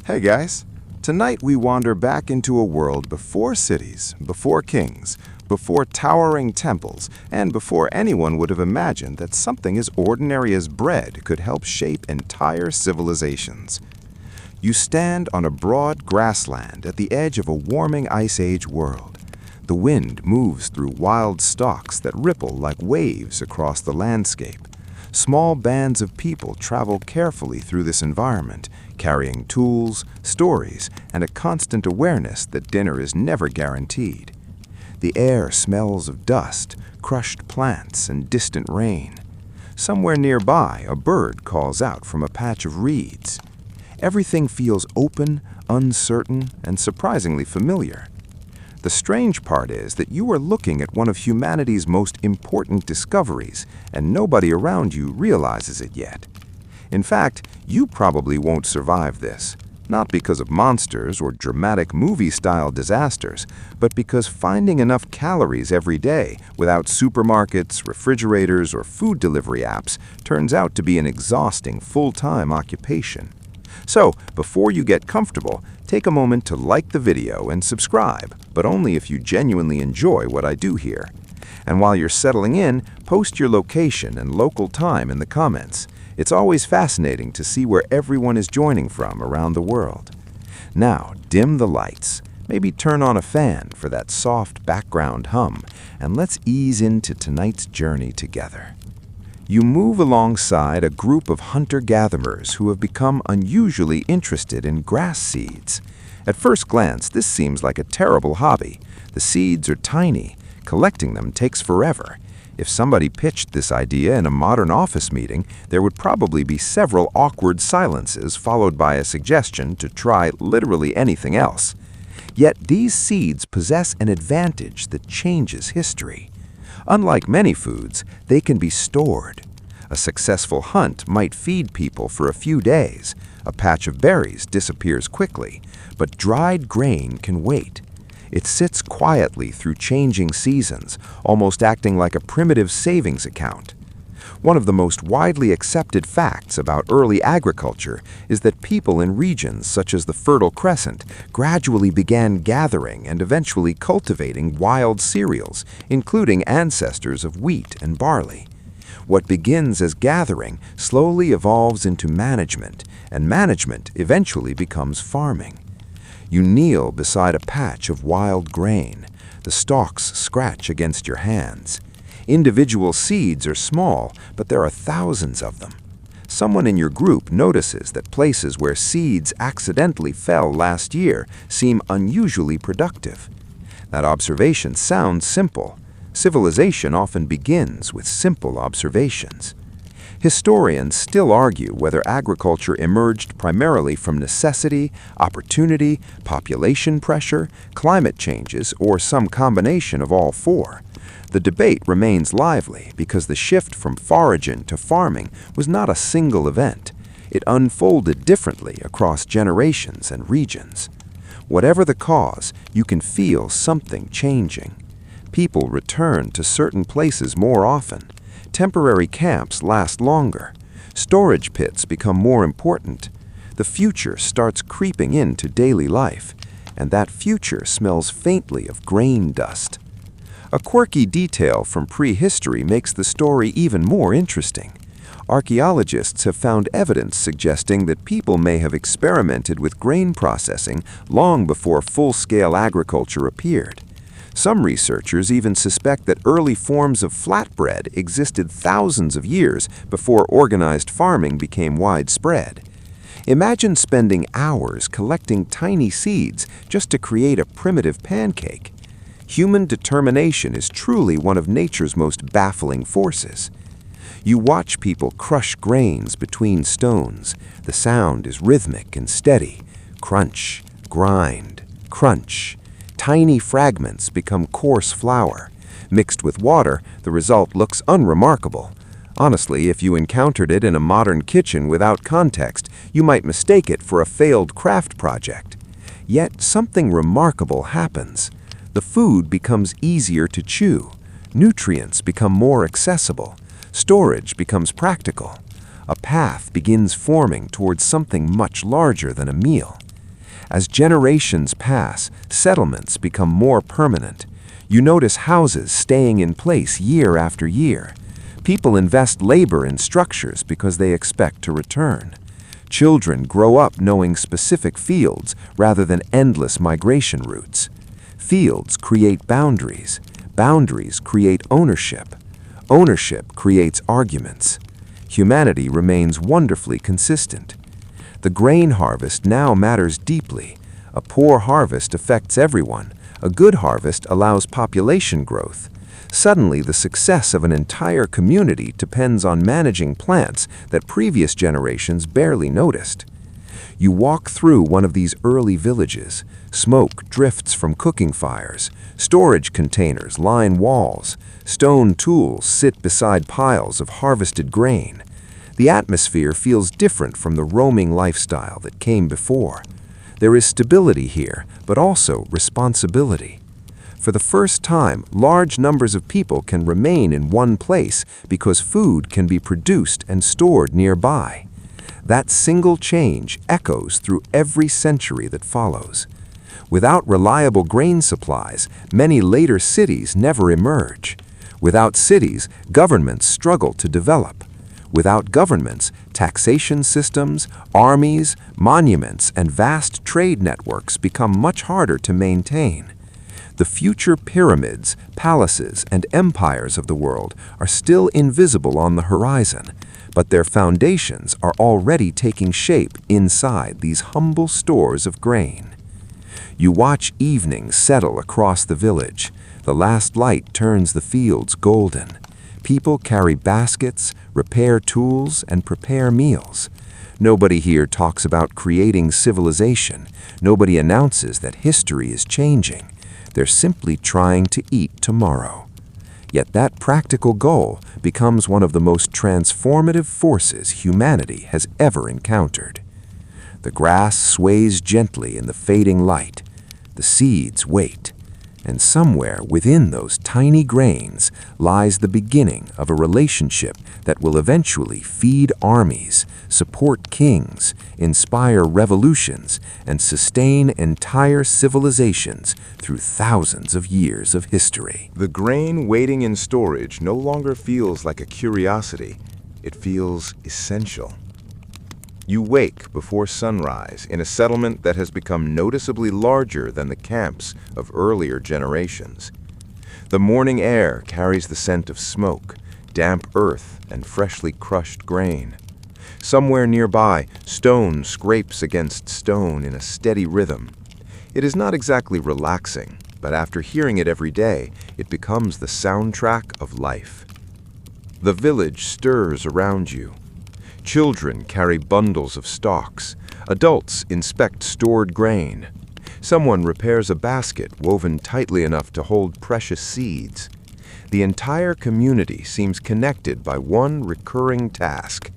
Hey guys! Tonight we wander back into a world before cities, before kings, before towering temples, and before anyone would have imagined that something as ordinary as bread could help shape entire civilizations. You stand on a broad grassland at the edge of a warming Ice Age world. The wind moves through wild stalks that ripple like waves across the landscape. Small bands of people travel carefully through this environment, carrying tools, stories, and a constant awareness that dinner is never guaranteed. The air smells of dust, crushed plants, and distant rain. Somewhere nearby, a bird calls out from a patch of reeds. Everything feels open, uncertain, and surprisingly familiar. The strange part is that you are looking at one of humanity's most important discoveries, and nobody around you realizes it yet. In fact, you probably won't survive this, not because of monsters or dramatic movie-style disasters, but because finding enough calories every day without supermarkets, refrigerators, or food delivery apps turns out to be an exhausting full-time occupation. So, before you get comfortable, take a moment to like the video and subscribe, but only if you genuinely enjoy what I do here. And while you're settling in, post your location and local time in the comments. It's always fascinating to see where everyone is joining from around the world. Now, dim the lights, maybe turn on a fan for that soft background hum, and let's ease into tonight's journey together. You move alongside a group of hunter-gatherers who have become unusually interested in grass seeds. At first glance, this seems like a terrible hobby. The seeds are tiny. Collecting them takes forever. If somebody pitched this idea in a modern office meeting, there would probably be several awkward silences followed by a suggestion to try literally anything else. Yet these seeds possess an advantage that changes history. Unlike many foods, they can be stored. A successful hunt might feed people for a few days. A patch of berries disappears quickly, but dried grain can wait. It sits quietly through changing seasons, almost acting like a primitive savings account. One of the most widely accepted facts about early agriculture is that people in regions such as the Fertile Crescent gradually began gathering and eventually cultivating wild cereals, including ancestors of wheat and barley. What begins as gathering slowly evolves into management, and management eventually becomes farming. You kneel beside a patch of wild grain. The stalks scratch against your hands. Individual seeds are small, but there are thousands of them. Someone in your group notices that places where seeds accidentally fell last year seem unusually productive. That observation sounds simple. Civilization often begins with simple observations. Historians still argue whether agriculture emerged primarily from necessity, opportunity, population pressure, climate changes, or some combination of all four. The debate remains lively because the shift from foraging to farming was not a single event. It unfolded differently across generations and regions. Whatever the cause, you can feel something changing. People return to certain places more often. Temporary camps last longer. Storage pits become more important. The future starts creeping into daily life, and that future smells faintly of grain dust. A quirky detail from prehistory makes the story even more interesting. Archaeologists have found evidence suggesting that people may have experimented with grain processing long before full-scale agriculture appeared. Some researchers even suspect that early forms of flatbread existed thousands of years before organized farming became widespread. Imagine spending hours collecting tiny seeds just to create a primitive pancake. Human determination is truly one of nature's most baffling forces. You watch people crush grains between stones. The sound is rhythmic and steady. Crunch, grind, crunch. Tiny fragments become coarse flour. Mixed with water, the result looks unremarkable. Honestly, if you encountered it in a modern kitchen without context, you might mistake it for a failed craft project. Yet something remarkable happens. The food becomes easier to chew. Nutrients become more accessible. Storage becomes practical. A path begins forming towards something much larger than a meal. As generations pass, settlements become more permanent. You notice houses staying in place year after year. People invest labor in structures because they expect to return. Children grow up knowing specific fields rather than endless migration routes. Fields create boundaries. Boundaries create ownership. Ownership creates arguments. Humanity remains wonderfully consistent. The grain harvest now matters deeply. A poor harvest affects everyone. A good harvest allows population growth. Suddenly, the success of an entire community depends on managing plants that previous generations barely noticed. You walk through one of these early villages. Smoke drifts from cooking fires. Storage containers line walls. Stone tools sit beside piles of harvested grain. The atmosphere feels different from the roaming lifestyle that came before. There is stability here, but also responsibility. For the first time, large numbers of people can remain in one place because food can be produced and stored nearby. That single change echoes through every century that follows. Without reliable grain supplies, many later cities never emerge. Without cities, governments struggle to develop. Without governments, taxation systems, armies, monuments, and vast trade networks become much harder to maintain. The future pyramids, palaces, and empires of the world are still invisible on the horizon, but their foundations are already taking shape inside these humble stores of grain. You watch evening settle across the village. The last light turns the fields golden. People carry baskets, repair tools, and prepare meals. Nobody here talks about creating civilization. Nobody announces that history is changing. They're simply trying to eat tomorrow. Yet that practical goal becomes one of the most transformative forces humanity has ever encountered. The grass sways gently in the fading light. The seeds wait. And somewhere within those tiny grains lies the beginning of a relationship that will eventually feed armies, support kings, inspire revolutions, and sustain entire civilizations through thousands of years of history. The grain waiting in storage no longer feels like a curiosity. It feels essential. You wake before sunrise in a settlement that has become noticeably larger than the camps of earlier generations. The morning air carries the scent of smoke, damp earth, and freshly crushed grain. Somewhere nearby, stone scrapes against stone in a steady rhythm. It is not exactly relaxing, but after hearing it every day, it becomes the soundtrack of life. The village stirs around you. Children carry bundles of stalks. Adults inspect stored grain. Someone repairs a basket woven tightly enough to hold precious seeds. The entire community seems connected by one recurring task: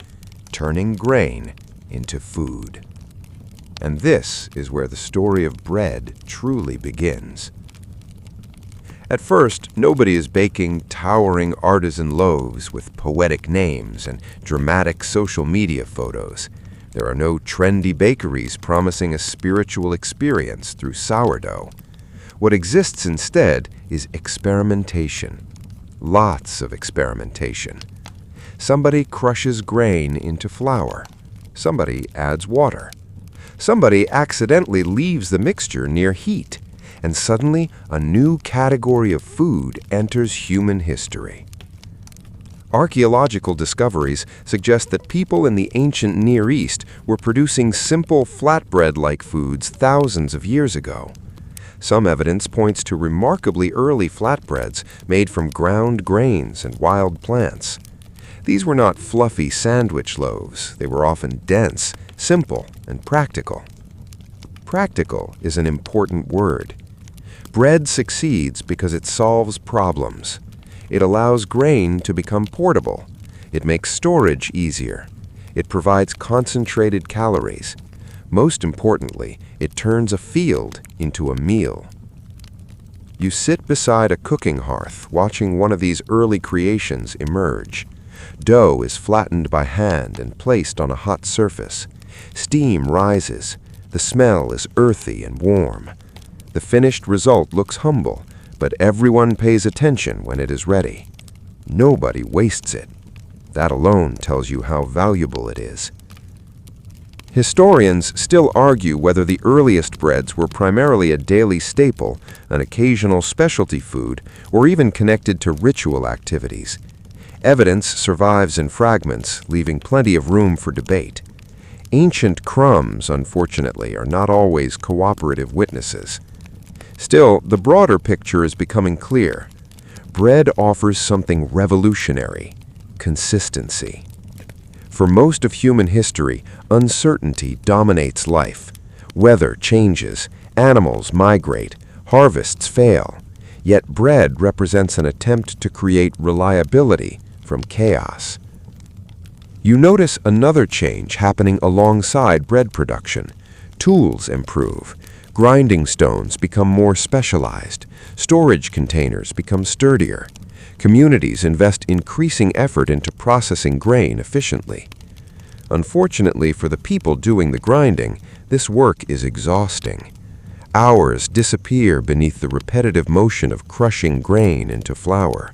turning grain into food. And this is where the story of bread truly begins. At first, nobody is baking towering artisan loaves with poetic names and dramatic social media photos. There are no trendy bakeries promising a spiritual experience through sourdough. What exists instead is experimentation. Lots of experimentation. Somebody crushes grain into flour. Somebody adds water. Somebody accidentally leaves the mixture near heat. And suddenly, a new category of food enters human history. Archaeological discoveries suggest that people in the ancient Near East were producing simple flatbread-like foods thousands of years ago. Some evidence points to remarkably early flatbreads made from ground grains and wild plants. These were not fluffy sandwich loaves. They were often dense, simple, and practical. Practical is an important word. Bread succeeds because it solves problems. It allows grain to become portable. It makes storage easier. It provides concentrated calories. Most importantly, it turns a field into a meal. You sit beside a cooking hearth, watching one of these early creations emerge. Dough is flattened by hand and placed on a hot surface. Steam rises. The smell is earthy and warm. The finished result looks humble, but everyone pays attention when it is ready. Nobody wastes it. That alone tells you how valuable it is. Historians still argue whether the earliest breads were primarily a daily staple, an occasional specialty food, or even connected to ritual activities. Evidence survives in fragments, leaving plenty of room for debate. Ancient crumbs, unfortunately, are not always cooperative witnesses. Still, the broader picture is becoming clear. Bread offers something revolutionary: consistency. For most of human history, uncertainty dominates life. Weather changes, animals migrate, harvests fail. Yet bread represents an attempt to create reliability from chaos. You notice another change happening alongside bread production. Tools improve. Grinding stones become more specialized. Storage containers become sturdier. Communities invest increasing effort into processing grain efficiently. Unfortunately for the people doing the grinding, this work is exhausting. Hours disappear beneath the repetitive motion of crushing grain into flour.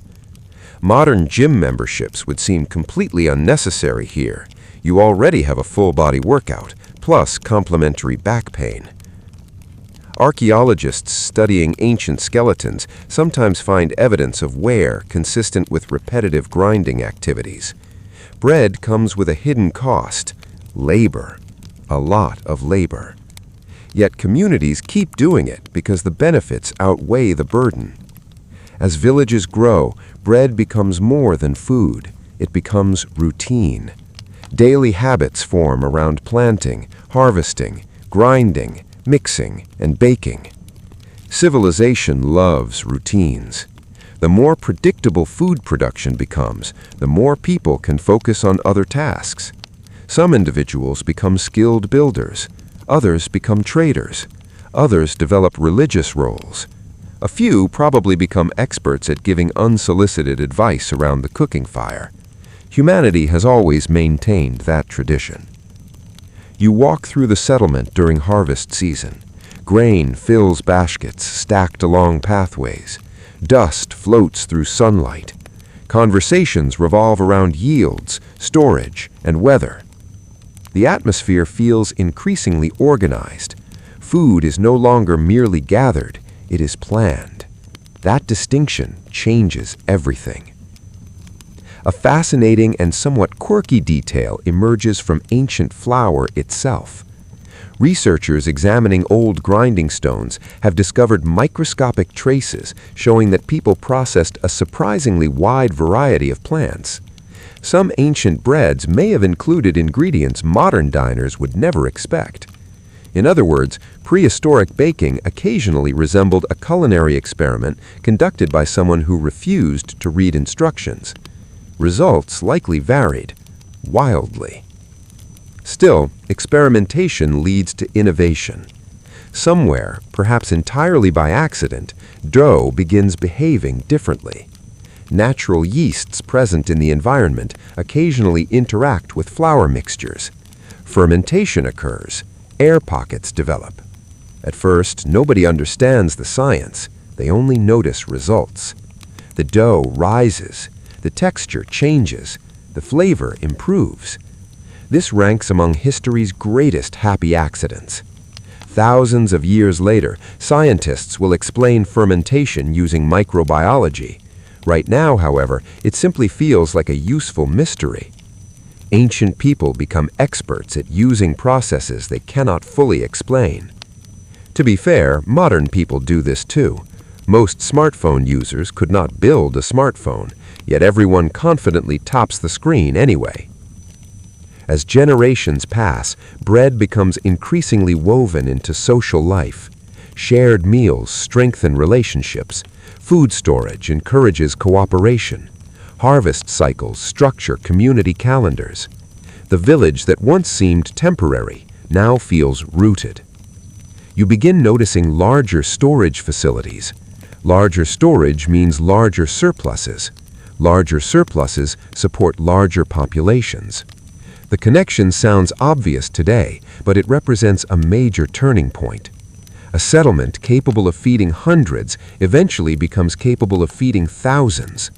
Modern gym memberships would seem completely unnecessary here. You already have a full-body workout, plus complementary back pain. Archaeologists studying ancient skeletons sometimes find evidence of wear consistent with repetitive grinding activities. Bread comes with a hidden cost: labor. A lot of labor. Yet communities keep doing it because the benefits outweigh the burden. As villages grow, bread becomes more than food. It becomes routine. Daily habits form around planting, harvesting, grinding, mixing, and baking. Civilization loves routines. The more predictable food production becomes, the more people can focus on other tasks. Some individuals become skilled builders. Others become traders. Others develop religious roles. A few probably become experts at giving unsolicited advice around the cooking fire. Humanity has always maintained that tradition. You walk through the settlement during harvest season. Grain fills baskets stacked along pathways. Dust floats through sunlight. Conversations revolve around yields, storage, and weather. The atmosphere feels increasingly organized. Food is no longer merely gathered, it is planned. That distinction changes everything. A fascinating and somewhat quirky detail emerges from ancient flour itself. Researchers examining old grinding stones have discovered microscopic traces showing that people processed a surprisingly wide variety of plants. Some ancient breads may have included ingredients modern diners would never expect. In other words, prehistoric baking occasionally resembled a culinary experiment conducted by someone who refused to read instructions. Results likely varied, wildly. Still, experimentation leads to innovation. Somewhere, perhaps entirely by accident, dough begins behaving differently. Natural yeasts present in the environment occasionally interact with flour mixtures. Fermentation occurs. Air pockets develop. At first, nobody understands the science. They only notice results. The dough rises. The texture changes. The flavor improves. This ranks among history's greatest happy accidents. Thousands of years later, scientists will explain fermentation using microbiology. Right now, however, it simply feels like a useful mystery. Ancient people become experts at using processes they cannot fully explain. To be fair, modern people do this too. Most smartphone users could not build a smartphone, yet everyone confidently taps the screen anyway. As generations pass, bread becomes increasingly woven into social life. Shared meals strengthen relationships. Food storage encourages cooperation. Harvest cycles structure community calendars. The village that once seemed temporary now feels rooted. You begin noticing larger storage facilities. Larger storage means larger surpluses. Larger surpluses support larger populations. The connection sounds obvious today, but it represents a major turning point. A settlement capable of feeding hundreds eventually becomes capable of feeding thousands.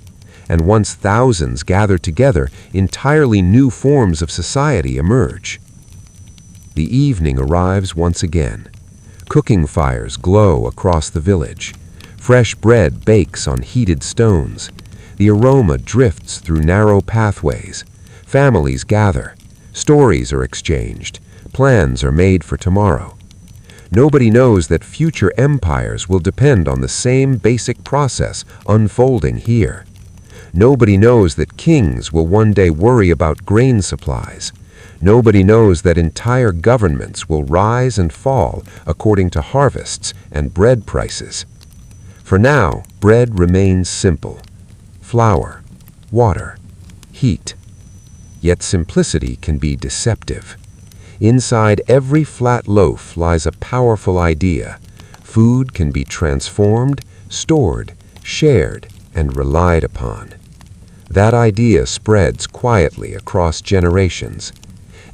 And once thousands gather together, entirely new forms of society emerge. The evening arrives once again. Cooking fires glow across the village. Fresh bread bakes on heated stones. The aroma drifts through narrow pathways. Families gather. Stories are exchanged. Plans are made for tomorrow. Nobody knows that future empires will depend on the same basic process unfolding here. Nobody knows that kings will one day worry about grain supplies. Nobody knows that entire governments will rise and fall according to harvests and bread prices. For now, bread remains simple: flour, water, heat. Yet simplicity can be deceptive. Inside every flat loaf lies a powerful idea. Food can be transformed, stored, shared, and relied upon. That idea spreads quietly across generations.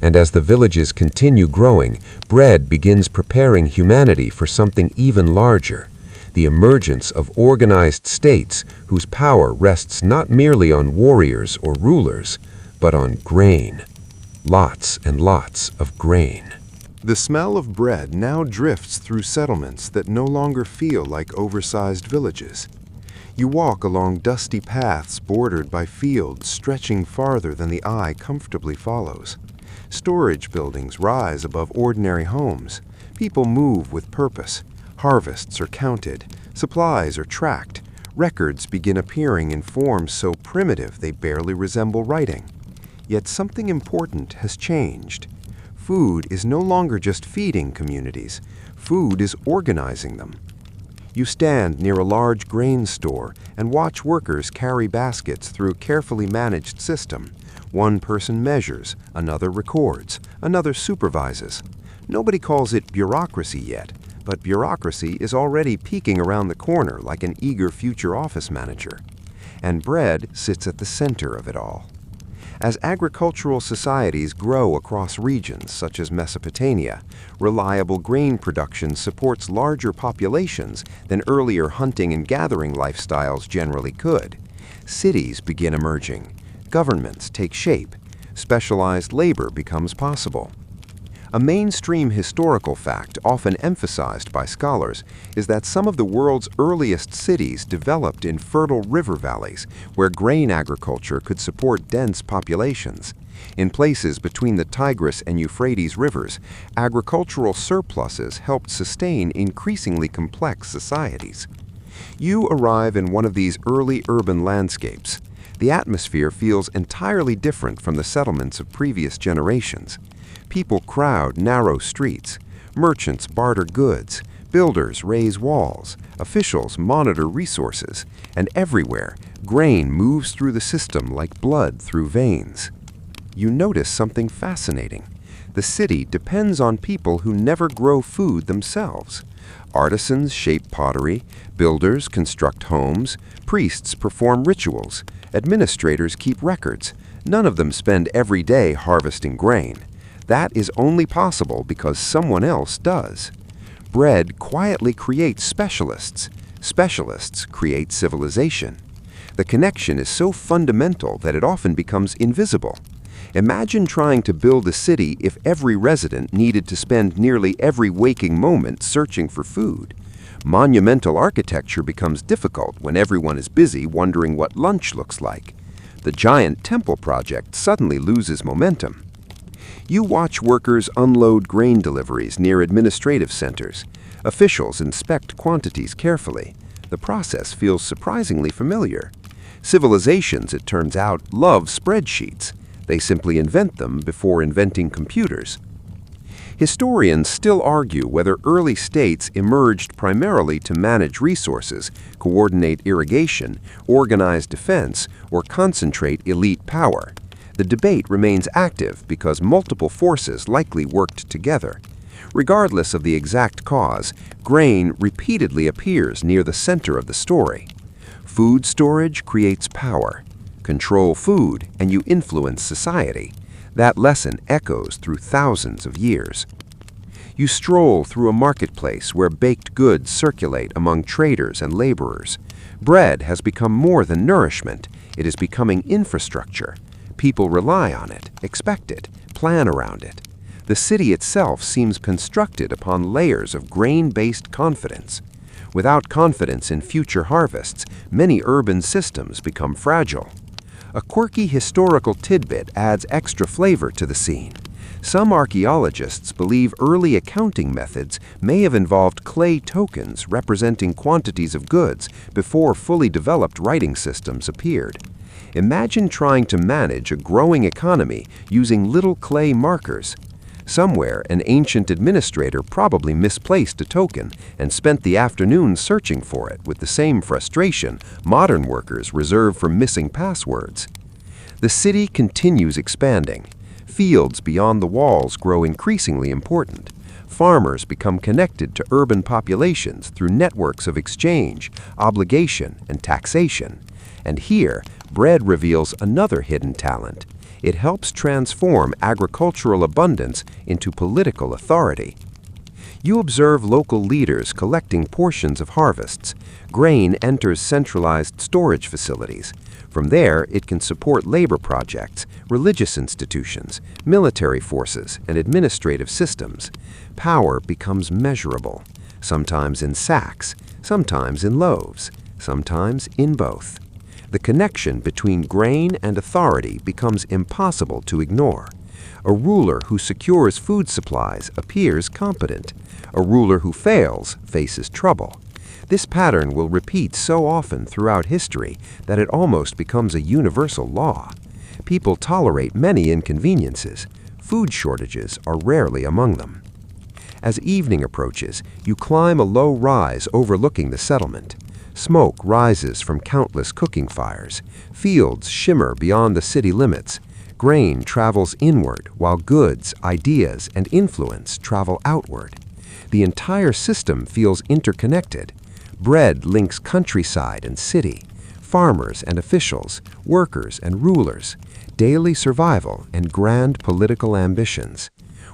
And as the villages continue growing, bread begins preparing humanity for something even larger: the emergence of organized states whose power rests not merely on warriors or rulers, but on grain. Lots and lots of grain. The smell of bread now drifts through settlements that no longer feel like oversized villages. You walk along dusty paths bordered by fields stretching farther than the eye comfortably follows. Storage buildings rise above ordinary homes. People move with purpose. Harvests are counted. Supplies are tracked. Records begin appearing in forms so primitive they barely resemble writing. Yet something important has changed. Food is no longer just feeding communities. Food is organizing them. You stand near a large grain store and watch workers carry baskets through a carefully managed system. One person measures, another records, another supervises. Nobody calls it bureaucracy yet, but bureaucracy is already peeking around the corner like an eager future office manager. And bread sits at the center of it all. As agricultural societies grow across regions such as Mesopotamia, reliable grain production supports larger populations than earlier hunting and gathering lifestyles generally could. Cities begin emerging. Governments take shape. Specialized labor becomes possible. A mainstream historical fact often emphasized by scholars is that some of the world's earliest cities developed in fertile river valleys where grain agriculture could support dense populations. In places between the Tigris and Euphrates rivers, agricultural surpluses helped sustain increasingly complex societies. You arrive in one of these early urban landscapes. The atmosphere feels entirely different from the settlements of previous generations. People crowd narrow streets. Merchants barter goods. Builders raise walls. Officials monitor resources. And everywhere, grain moves through the system like blood through veins. You notice something fascinating. The city depends on people who never grow food themselves. Artisans shape pottery. Builders construct homes. Priests perform rituals. Administrators keep records. None of them spend every day harvesting grain. That is only possible because someone else does. Bread quietly creates specialists. Specialists create civilization. The connection is so fundamental that it often becomes invisible. Imagine trying to build a city if every resident needed to spend nearly every waking moment searching for food. Monumental architecture becomes difficult when everyone is busy wondering what lunch looks like. The giant temple project suddenly loses momentum. You watch workers unload grain deliveries near administrative centers. Officials inspect quantities carefully. The process feels surprisingly familiar. Civilizations, it turns out, love spreadsheets. They simply invent them before inventing computers. Historians still argue whether early states emerged primarily to manage resources, coordinate irrigation, organize defense, or concentrate elite power. The debate remains active because multiple forces likely worked together. Regardless of the exact cause, grain repeatedly appears near the center of the story. Food storage creates power. Control food and you influence society. That lesson echoes through thousands of years. You stroll through a marketplace where baked goods circulate among traders and laborers. Bread has become more than nourishment. It is becoming infrastructure. People rely on it, expect it, plan around it. The city itself seems constructed upon layers of grain-based confidence. Without confidence in future harvests, many urban systems become fragile. A quirky historical tidbit adds extra flavor to the scene. Some archaeologists believe early accounting methods may have involved clay tokens representing quantities of goods before fully developed writing systems appeared. Imagine trying to manage a growing economy using little clay markers. Somewhere, an ancient administrator probably misplaced a token and spent the afternoon searching for it with the same frustration modern workers reserve for missing passwords. The city continues expanding. Fields beyond the walls grow increasingly important. Farmers become connected to urban populations through networks of exchange, obligation, and taxation. And here, bread reveals another hidden talent. It helps transform agricultural abundance into political authority. You observe local leaders collecting portions of harvests. Grain enters centralized storage facilities. From there, it can support labor projects, religious institutions, military forces, and administrative systems. Power becomes measurable, sometimes in sacks, sometimes in loaves, sometimes in both. The connection between grain and authority becomes impossible to ignore. A ruler who secures food supplies appears competent. A ruler who fails faces trouble. This pattern will repeat so often throughout history that it almost becomes a universal law. People tolerate many inconveniences. Food shortages are rarely among them. As evening approaches, you climb a low rise overlooking the settlement. Smoke rises from countless cooking fires. Fields shimmer beyond the city limits. Grain travels inward while goods, ideas, and influence travel outward. The entire system feels interconnected. Bread links countryside and city, farmers and officials, workers and rulers, daily survival and grand political ambitions.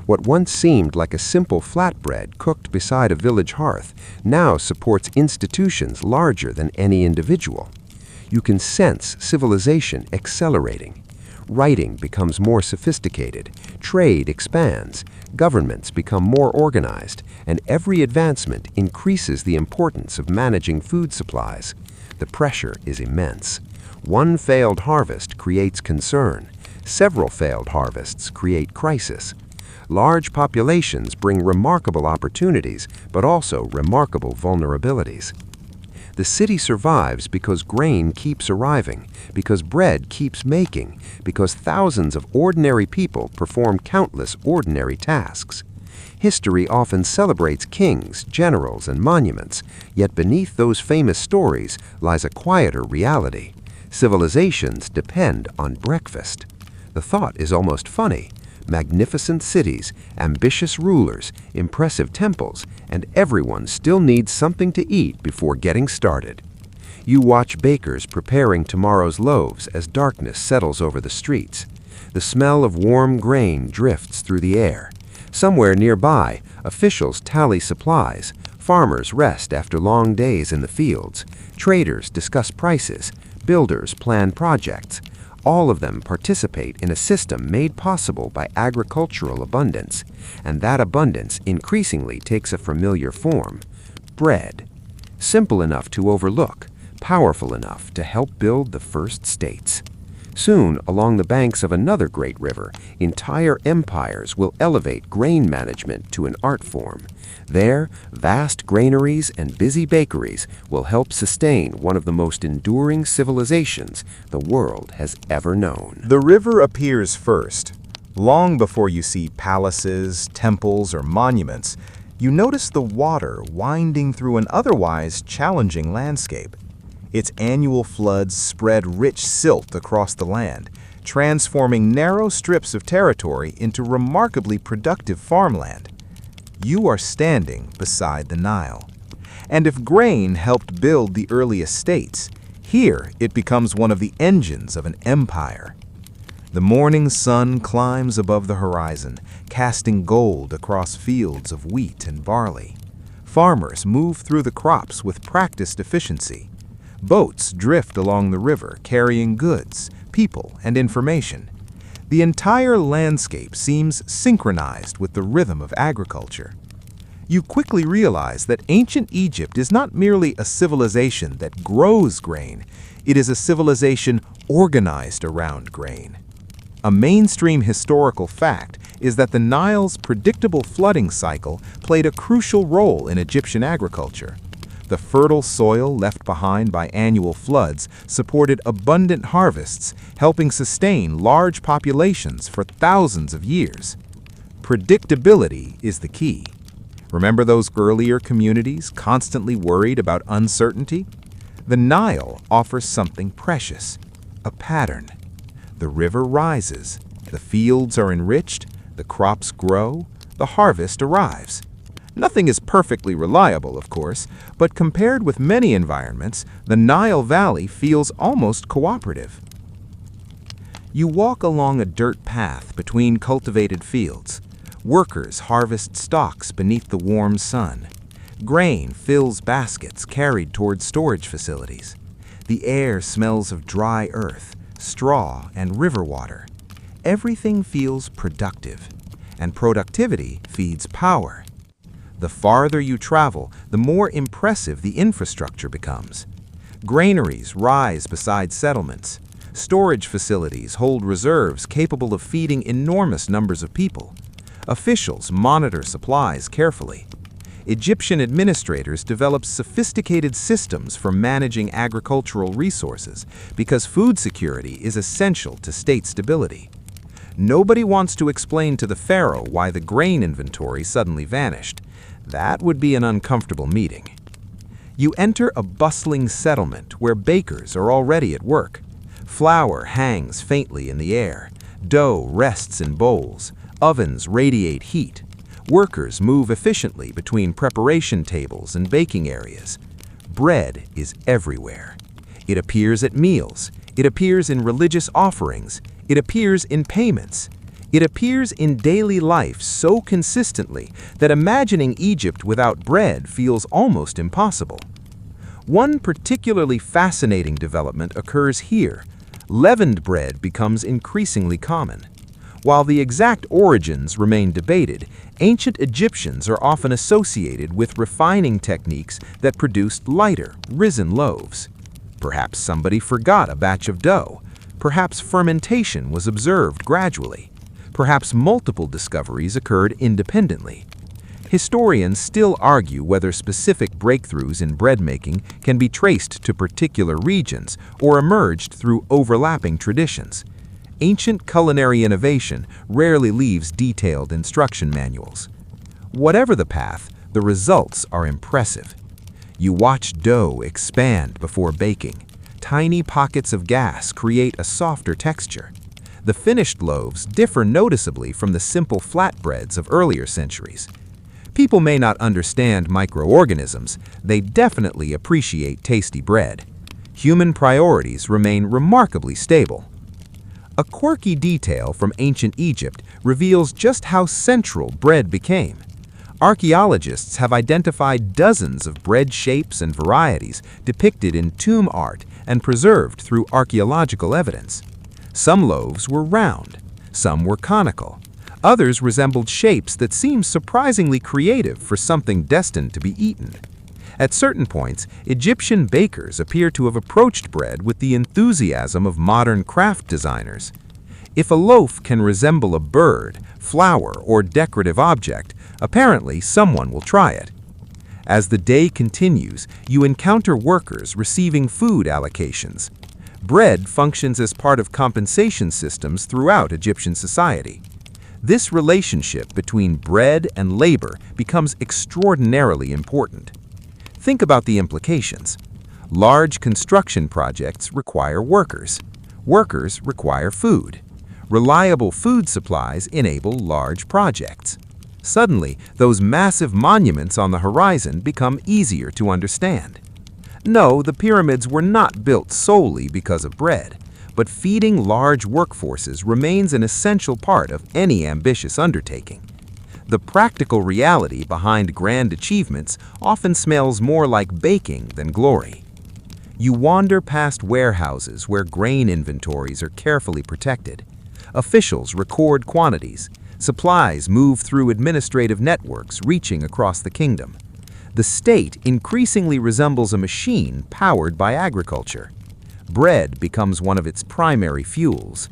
What once seemed like a simple flatbread cooked beside a village hearth now supports institutions larger than any individual. You can sense civilization accelerating. Writing becomes more sophisticated, trade expands, governments become more organized, and every advancement increases the importance of managing food supplies. The pressure is immense. One failed harvest creates concern. Several failed harvests create crisis. Large populations bring remarkable opportunities, but also remarkable vulnerabilities. The city survives because grain keeps arriving, because bread keeps making, because thousands of ordinary people perform countless ordinary tasks. History often celebrates kings, generals, and monuments, yet beneath those famous stories lies a quieter reality. Civilizations depend on breakfast. The thought is almost funny. Magnificent cities, ambitious rulers, impressive temples, and everyone still needs something to eat before getting started. You watch bakers preparing tomorrow's loaves as darkness settles over the streets. The smell of warm grain drifts through the air. Somewhere nearby, officials tally supplies, farmers rest after long days in the fields, traders discuss prices, builders plan projects. All of them participate in a system made possible by agricultural abundance, and that abundance increasingly takes a familiar form: bread. Simple enough to overlook, powerful enough to help build the first states. Soon, along the banks of another great river, entire empires will elevate grain management to an art form. There, vast granaries and busy bakeries will help sustain one of the most enduring civilizations the world has ever known. The river appears first. Long before you see palaces, temples, or monuments, you notice the water winding through an otherwise challenging landscape. Its annual floods spread rich silt across the land, transforming narrow strips of territory into remarkably productive farmland. You are standing beside the Nile. And if grain helped build the earliest states, here it becomes one of the engines of an empire. The morning sun climbs above the horizon, casting gold across fields of wheat and barley. Farmers move through the crops with practiced efficiency. Boats drift along the river, carrying goods, people, and information. The entire landscape seems synchronized with the rhythm of agriculture. You quickly realize that ancient Egypt is not merely a civilization that grows grain, it is a civilization organized around grain. A mainstream historical fact is that the Nile's predictable flooding cycle played a crucial role in Egyptian agriculture. The fertile soil left behind by annual floods supported abundant harvests, helping sustain large populations for thousands of years. Predictability is the key. Remember those earlier communities constantly worried about uncertainty? The Nile offers something precious, a pattern. The river rises, the fields are enriched, the crops grow, the harvest arrives. Nothing is perfectly reliable, of course, but compared with many environments, the Nile Valley feels almost cooperative. You walk along a dirt path between cultivated fields. Workers harvest stalks beneath the warm sun. Grain fills baskets carried toward storage facilities. The air smells of dry earth, straw, and river water. Everything feels productive, and productivity feeds power. The farther you travel, the more impressive the infrastructure becomes. Granaries rise beside settlements. Storage facilities hold reserves capable of feeding enormous numbers of people. Officials monitor supplies carefully. Egyptian administrators developed sophisticated systems for managing agricultural resources because food security is essential to state stability. Nobody wants to explain to the pharaoh why the grain inventory suddenly vanished. That would be an uncomfortable meeting. You enter a bustling settlement where bakers are already at work. Flour hangs faintly in the air. Dough rests in bowls. Ovens radiate heat. Workers move efficiently between preparation tables and baking areas. Bread is everywhere. It appears at meals. It appears in religious offerings. It appears in payments. It appears in daily life so consistently that imagining Egypt without bread feels almost impossible. One particularly fascinating development occurs here. Leavened bread becomes increasingly common. While the exact origins remain debated, ancient Egyptians are often associated with refining techniques that produced lighter, risen loaves. Perhaps somebody forgot a batch of dough. Perhaps fermentation was observed gradually. Perhaps multiple discoveries occurred independently. Historians still argue whether specific breakthroughs in bread making can be traced to particular regions or emerged through overlapping traditions. Ancient culinary innovation rarely leaves detailed instruction manuals. Whatever the path, the results are impressive. You watch dough expand before baking. Tiny pockets of gas create a softer texture. The finished loaves differ noticeably from the simple flatbreads of earlier centuries. People may not understand microorganisms, they definitely appreciate tasty bread. Human priorities remain remarkably stable. A quirky detail from ancient Egypt reveals just how central bread became. Archaeologists have identified dozens of bread shapes and varieties depicted in tomb art and preserved through archaeological evidence. Some loaves were round, some were conical. Others resembled shapes that seemed surprisingly creative for something destined to be eaten. At certain points, Egyptian bakers appear to have approached bread with the enthusiasm of modern craft designers. If a loaf can resemble a bird, flower, or decorative object, apparently someone will try it. As the day continues, you encounter workers receiving food allocations. Bread functions as part of compensation systems throughout Egyptian society. This relationship between bread and labor becomes extraordinarily important. Think about the implications. Large construction projects require workers. Workers require food. Reliable food supplies enable large projects. Suddenly, those massive monuments on the horizon become easier to understand. No, the pyramids were not built solely because of bread, but feeding large workforces remains an essential part of any ambitious undertaking. The practical reality behind grand achievements often smells more like baking than glory. You wander past warehouses where grain inventories are carefully protected. Officials record quantities. Supplies move through administrative networks reaching across the kingdom. The state increasingly resembles a machine powered by agriculture. Bread becomes one of its primary fuels.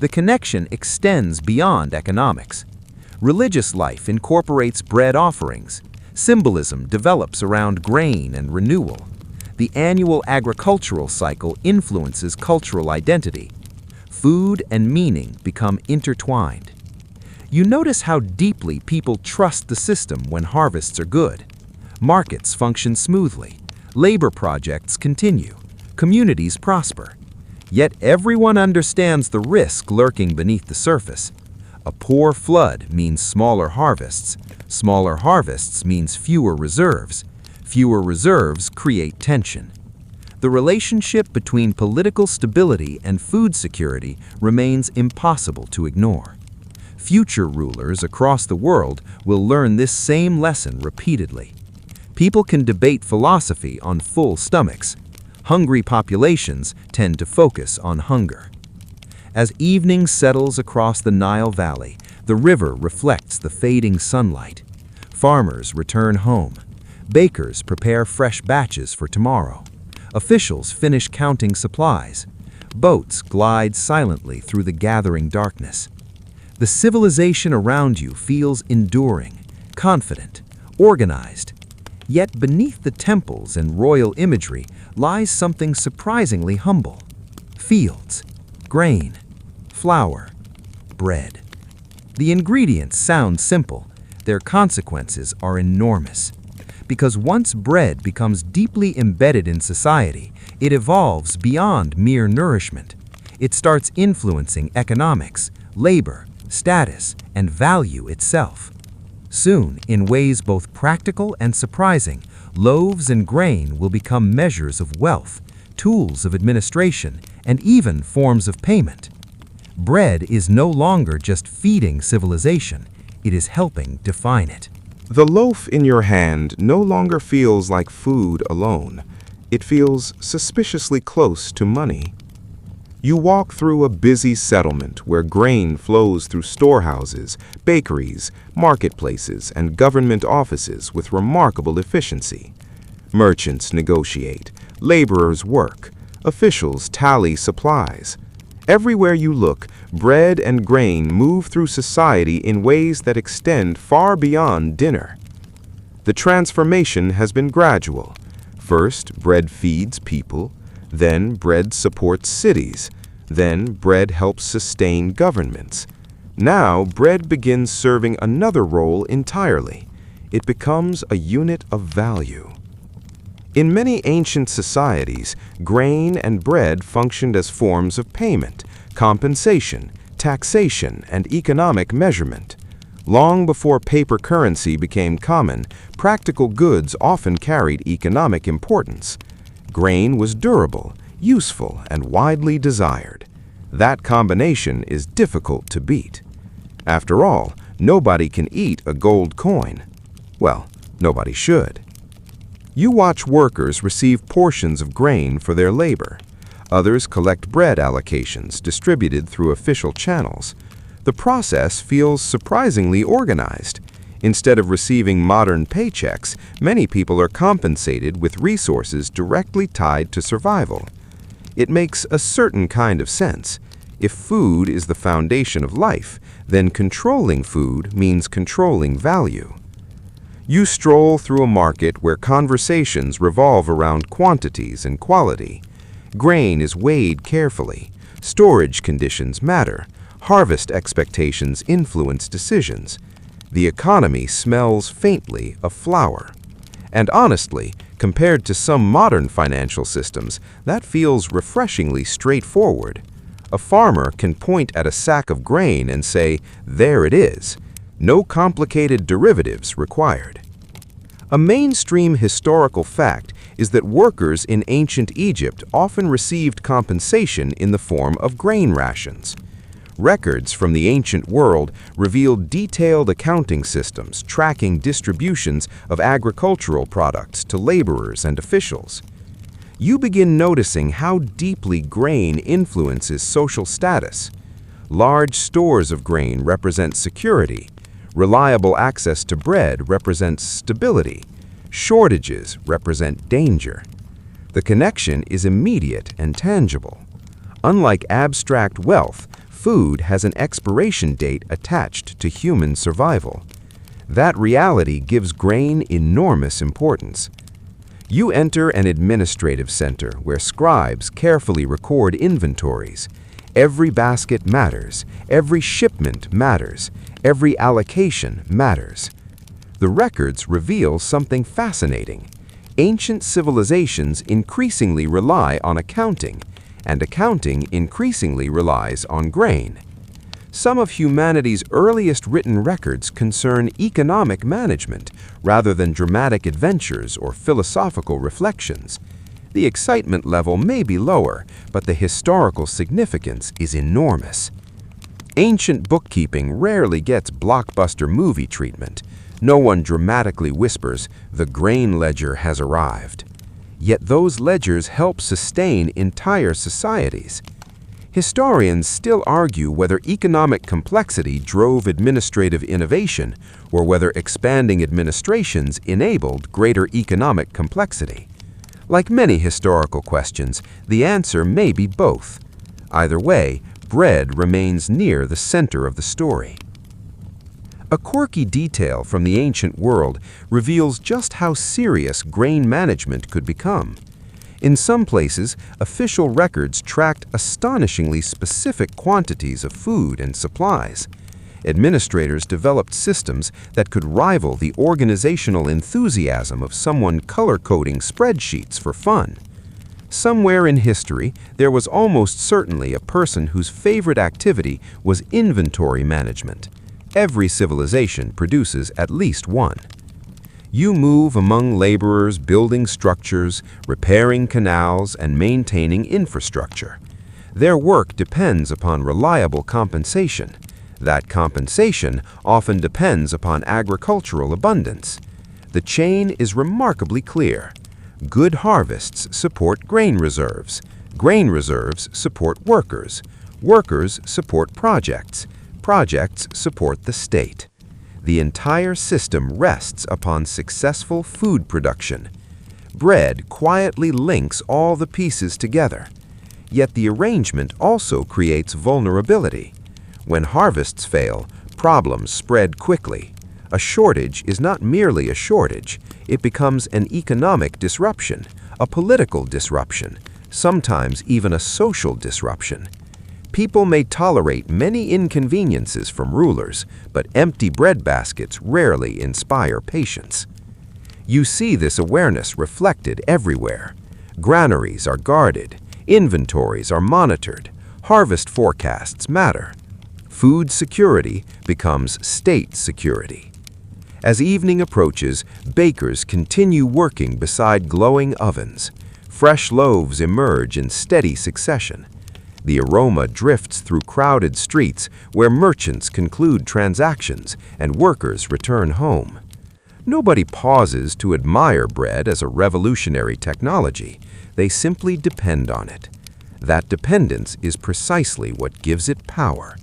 The connection extends beyond economics. Religious life incorporates bread offerings. Symbolism develops around grain and renewal. The annual agricultural cycle influences cultural identity. Food and meaning become intertwined. You notice how deeply people trust the system when harvests are good. Markets function smoothly. Labor projects continue. Communities prosper. Yet everyone understands the risk lurking beneath the surface. A poor flood means smaller harvests. Smaller harvests means fewer reserves. Fewer reserves create tension. The relationship between political stability and food security remains impossible to ignore. Future rulers across the world will learn this same lesson repeatedly. People can debate philosophy on full stomachs. Hungry populations tend to focus on hunger. As evening settles across the Nile Valley, the river reflects the fading sunlight. Farmers return home. Bakers prepare fresh batches for tomorrow. Officials finish counting supplies. Boats glide silently through the gathering darkness. The civilization around you feels enduring, confident, organized. Yet beneath the temples and royal imagery lies something surprisingly humble. Fields, grain, flour, bread. The ingredients sound simple. Their consequences are enormous. Because once bread becomes deeply embedded in society, it evolves beyond mere nourishment. It starts influencing economics, labor, status, and value itself. Soon, in ways both practical and surprising, loaves and grain will become measures of wealth, tools of administration, and even forms of payment. Bread is no longer just feeding civilization, it is helping define it. The loaf in your hand no longer feels like food alone. It feels suspiciously close to money. You walk through a busy settlement where grain flows through storehouses, bakeries, marketplaces, and government offices with remarkable efficiency. Merchants negotiate, laborers work, officials tally supplies. Everywhere you look, bread and grain move through society in ways that extend far beyond dinner. The transformation has been gradual. First, bread feeds people. Then, bread supports cities. Then, bread helps sustain governments. Now, bread begins serving another role entirely. It becomes a unit of value. In many ancient societies, grain and bread functioned as forms of payment, compensation, taxation, and economic measurement. Long before paper currency became common, practical goods often carried economic importance. Grain was durable, useful, and widely desired. That combination is difficult to beat. After all, nobody can eat a gold coin. Well, nobody should. You watch workers receive portions of grain for their labor. Others collect bread allocations distributed through official channels. The process feels surprisingly organized. Instead of receiving modern paychecks, many people are compensated with resources directly tied to survival. It makes a certain kind of sense. If food is the foundation of life, then controlling food means controlling value. You stroll through a market where conversations revolve around quantities and quality. Grain is weighed carefully. Storage conditions matter. Harvest expectations influence decisions. The economy smells faintly of flour. And honestly, compared to some modern financial systems, that feels refreshingly straightforward. A farmer can point at a sack of grain and say, "There it is." No complicated derivatives required. A mainstream historical fact is that workers in ancient Egypt often received compensation in the form of grain rations. Records from the ancient world reveal detailed accounting systems tracking distributions of agricultural products to laborers and officials. You begin noticing how deeply grain influences social status. Large stores of grain represent security. Reliable access to bread represents stability. Shortages represent danger. The connection is immediate and tangible. Unlike abstract wealth, food has an expiration date attached to human survival. That reality gives grain enormous importance. You enter an administrative center where scribes carefully record inventories. Every basket matters, every shipment matters, every allocation matters. The records reveal something fascinating. Ancient civilizations increasingly rely on accounting, and accounting increasingly relies on grain. Some of humanity's earliest written records concern economic management rather than dramatic adventures or philosophical reflections. The excitement level may be lower, but the historical significance is enormous. Ancient bookkeeping rarely gets blockbuster movie treatment. No one dramatically whispers, "The grain ledger has arrived." Yet those ledgers help sustain entire societies. Historians still argue whether economic complexity drove administrative innovation or whether expanding administrations enabled greater economic complexity. Like many historical questions, the answer may be both. Either way, bread remains near the center of the story. A quirky detail from the ancient world reveals just how serious grain management could become. In some places, official records tracked astonishingly specific quantities of food and supplies. Administrators developed systems that could rival the organizational enthusiasm of someone color-coding spreadsheets for fun. Somewhere in history, there was almost certainly a person whose favorite activity was inventory management. Every civilization produces at least one. You move among laborers building structures, repairing canals, and maintaining infrastructure. Their work depends upon reliable compensation. That compensation often depends upon agricultural abundance. The chain is remarkably clear. Good harvests support grain reserves. Grain reserves support workers. Workers support projects. Projects support the state. The entire system rests upon successful food production. Bread quietly links all the pieces together. Yet the arrangement also creates vulnerability. When harvests fail, problems spread quickly. A shortage is not merely a shortage. It becomes an economic disruption, a political disruption, sometimes even a social disruption. People may tolerate many inconveniences from rulers, but empty bread baskets rarely inspire patience. You see this awareness reflected everywhere. Granaries are guarded, inventories are monitored, harvest forecasts matter. Food security becomes state security. As evening approaches, bakers continue working beside glowing ovens. Fresh loaves emerge in steady succession. The aroma drifts through crowded streets where merchants conclude transactions and workers return home. Nobody pauses to admire bread as a revolutionary technology. They simply depend on it. That dependence is precisely what gives it power.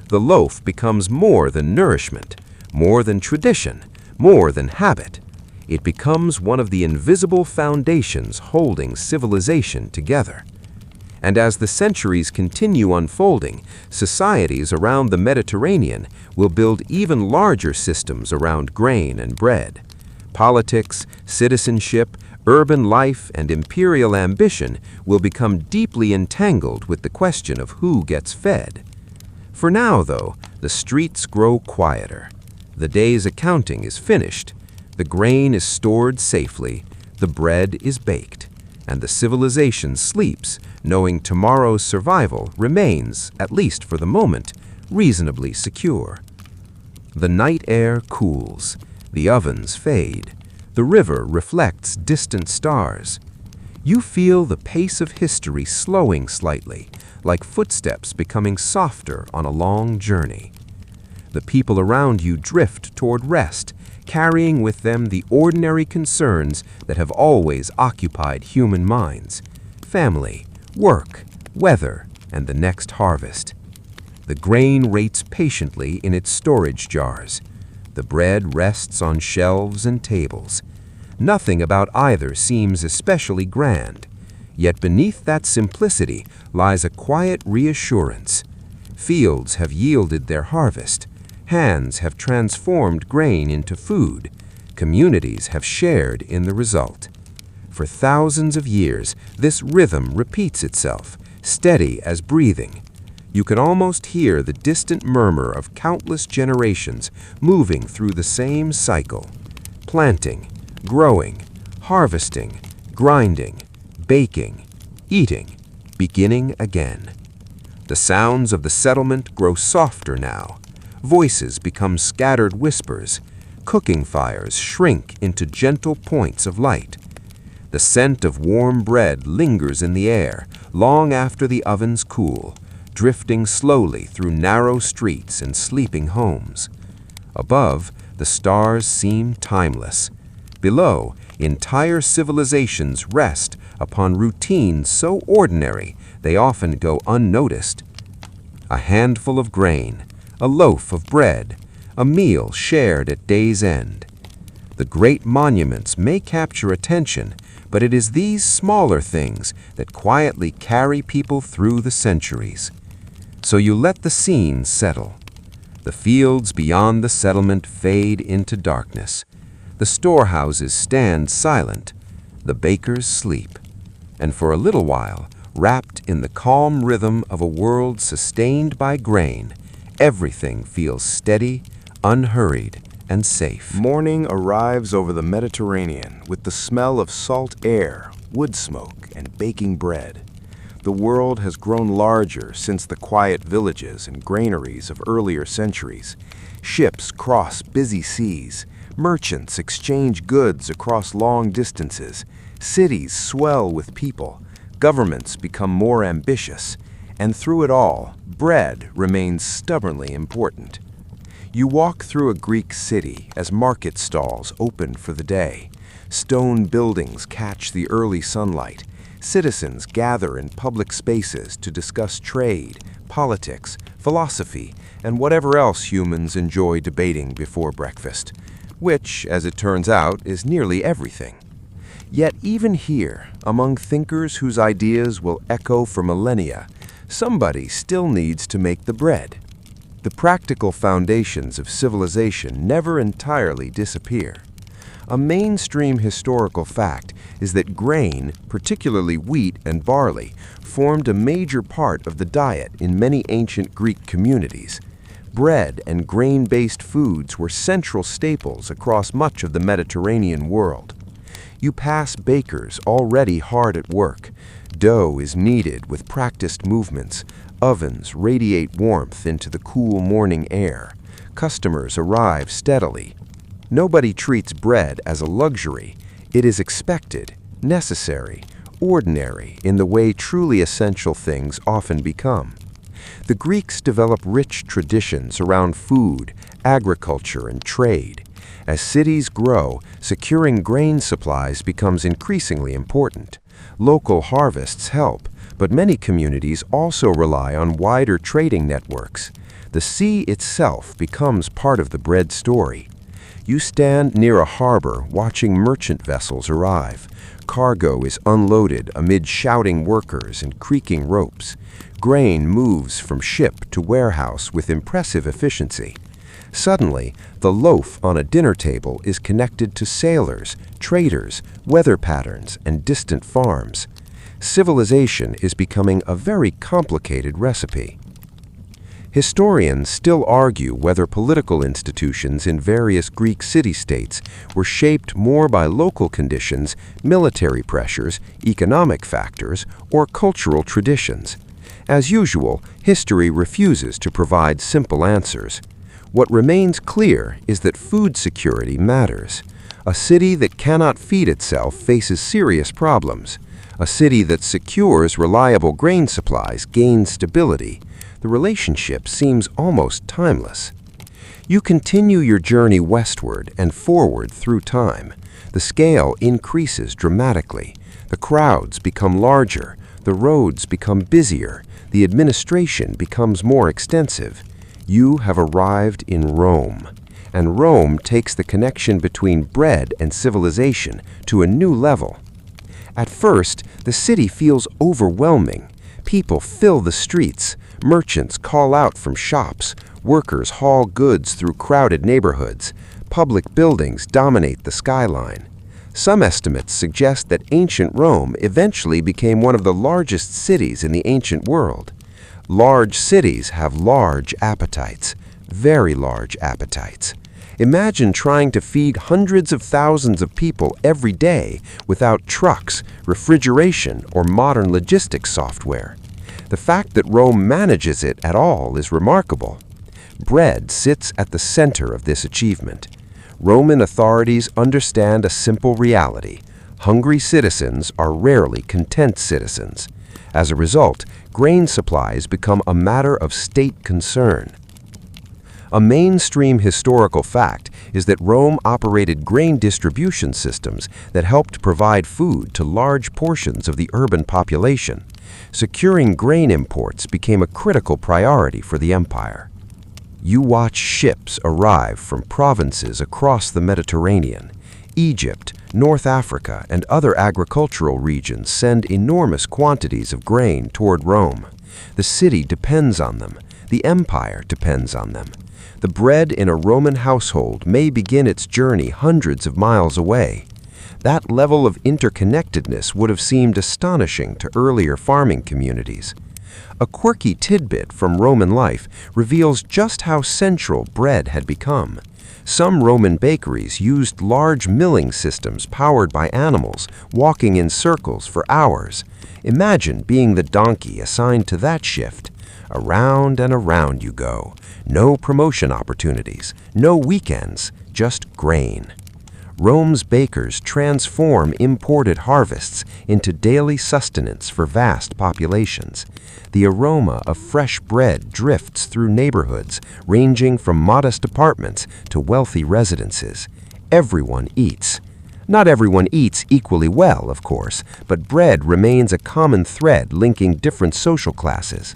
The loaf becomes more than nourishment, more than tradition, more than habit. It becomes one of the invisible foundations holding civilization together. And as the centuries continue unfolding, societies around the Mediterranean will build even larger systems around grain and bread. Politics, citizenship, urban life, and imperial ambition will become deeply entangled with the question of who gets fed. For now, though, the streets grow quieter. The day's accounting is finished. The grain is stored safely. The bread is baked. And the civilization sleeps, knowing tomorrow's survival remains, at least for the moment, reasonably secure. The night air cools. The ovens fade. The river reflects distant stars. You feel the pace of history slowing slightly, like footsteps becoming softer on a long journey. The people around you drift toward rest, carrying with them the ordinary concerns that have always occupied human minds: family, work, weather, and the next harvest. The grain waits patiently in its storage jars. The bread rests on shelves and tables. Nothing about either seems especially grand, yet beneath that simplicity lies a quiet reassurance. Fields have yielded their harvest. Hands have transformed grain into food. Communities have shared in the result. For thousands of years, this rhythm repeats itself, steady as breathing. You can almost hear the distant murmur of countless generations moving through the same cycle: planting, growing, harvesting, grinding, baking, eating, beginning again. The sounds of the settlement grow softer now. Voices become scattered whispers. Cooking fires shrink into gentle points of light. The scent of warm bread lingers in the air long after the ovens cool, drifting slowly through narrow streets and sleeping homes. Above, the stars seem timeless. Below, entire civilizations rest upon routines so ordinary they often go unnoticed. A handful of grain, a loaf of bread, a meal shared at day's end. The great monuments may capture attention, but it is these smaller things that quietly carry people through the centuries. So you let the scene settle. The fields beyond the settlement fade into darkness. The storehouses stand silent. The bakers sleep. And for a little while, wrapped in the calm rhythm of a world sustained by grain, everything feels steady, unhurried, and safe. Morning arrives over the Mediterranean with the smell of salt air, wood smoke, and baking bread. The world has grown larger since the quiet villages and granaries of earlier centuries. Ships cross busy seas. Merchants exchange goods across long distances. Cities swell with people. Governments become more ambitious. And through it all, bread remains stubbornly important. You walk through a Greek city as market stalls open for the day. Stone buildings catch the early sunlight. Citizens gather in public spaces to discuss trade, politics, philosophy, and whatever else humans enjoy debating before breakfast, which, as it turns out, is nearly everything. Yet even here, among thinkers whose ideas will echo for millennia, somebody still needs to make the bread. The practical foundations of civilization never entirely disappear. A mainstream historical fact is that grain, particularly wheat and barley, formed a major part of the diet in many ancient Greek communities. Bread and grain-based foods were central staples across much of the Mediterranean world. You pass bakers already hard at work. Dough is kneaded with practiced movements. Ovens radiate warmth into the cool morning air. Customers arrive steadily. Nobody treats bread as a luxury. It is expected, necessary, ordinary in the way truly essential things often become. The Greeks develop rich traditions around food, agriculture, and trade. As cities grow, securing grain supplies becomes increasingly important. Local harvests help, but many communities also rely on wider trading networks. The sea itself becomes part of the bread story. You stand near a harbor watching merchant vessels arrive. Cargo is unloaded amid shouting workers and creaking ropes. Grain moves from ship to warehouse with impressive efficiency. Suddenly, the loaf on a dinner table is connected to sailors, traders, weather patterns, and distant farms. Civilization is becoming a very complicated recipe. Historians still argue whether political institutions in various Greek city-states were shaped more by local conditions, military pressures, economic factors, or cultural traditions. As usual, history refuses to provide simple answers. What remains clear is that food security matters. A city that cannot feed itself faces serious problems. A city that secures reliable grain supplies gains stability. The relationship seems almost timeless. You continue your journey westward and forward through time. The scale increases dramatically. The crowds become larger. The roads become busier. The administration becomes more extensive. You have arrived in Rome. And Rome takes the connection between bread and civilization to a new level. At first, the city feels overwhelming. People fill the streets. Merchants call out from shops. Workers haul goods through crowded neighborhoods. Public buildings dominate the skyline. Some estimates suggest that ancient Rome eventually became one of the largest cities in the ancient world. Large cities have large appetites, very large appetites. Imagine trying to feed hundreds of thousands of people every day without trucks, refrigeration, or modern logistics software. The fact that Rome manages it at all is remarkable. Bread sits at the center of this achievement. Roman authorities understand a simple reality. Hungry citizens are rarely content citizens. As a result, grain supplies become a matter of state concern. A mainstream historical fact is that Rome operated grain distribution systems that helped provide food to large portions of the urban population. Securing grain imports became a critical priority for the empire. You watch ships arrive from provinces across the Mediterranean. Egypt, North Africa, and other agricultural regions send enormous quantities of grain toward Rome. The city depends on them. The empire depends on them. The bread in a Roman household may begin its journey hundreds of miles away. That level of interconnectedness would have seemed astonishing to earlier farming communities. A quirky tidbit from Roman life reveals just how central bread had become. Some Roman bakeries used large milling systems powered by animals, walking in circles for hours. Imagine being the donkey assigned to that shift. Around and around you go. No promotion opportunities, no weekends, just grain. Rome's bakers transform imported harvests into daily sustenance for vast populations. The aroma of fresh bread drifts through neighborhoods, ranging from modest apartments to wealthy residences. Everyone eats. Not everyone eats equally well, of course, but bread remains a common thread linking different social classes.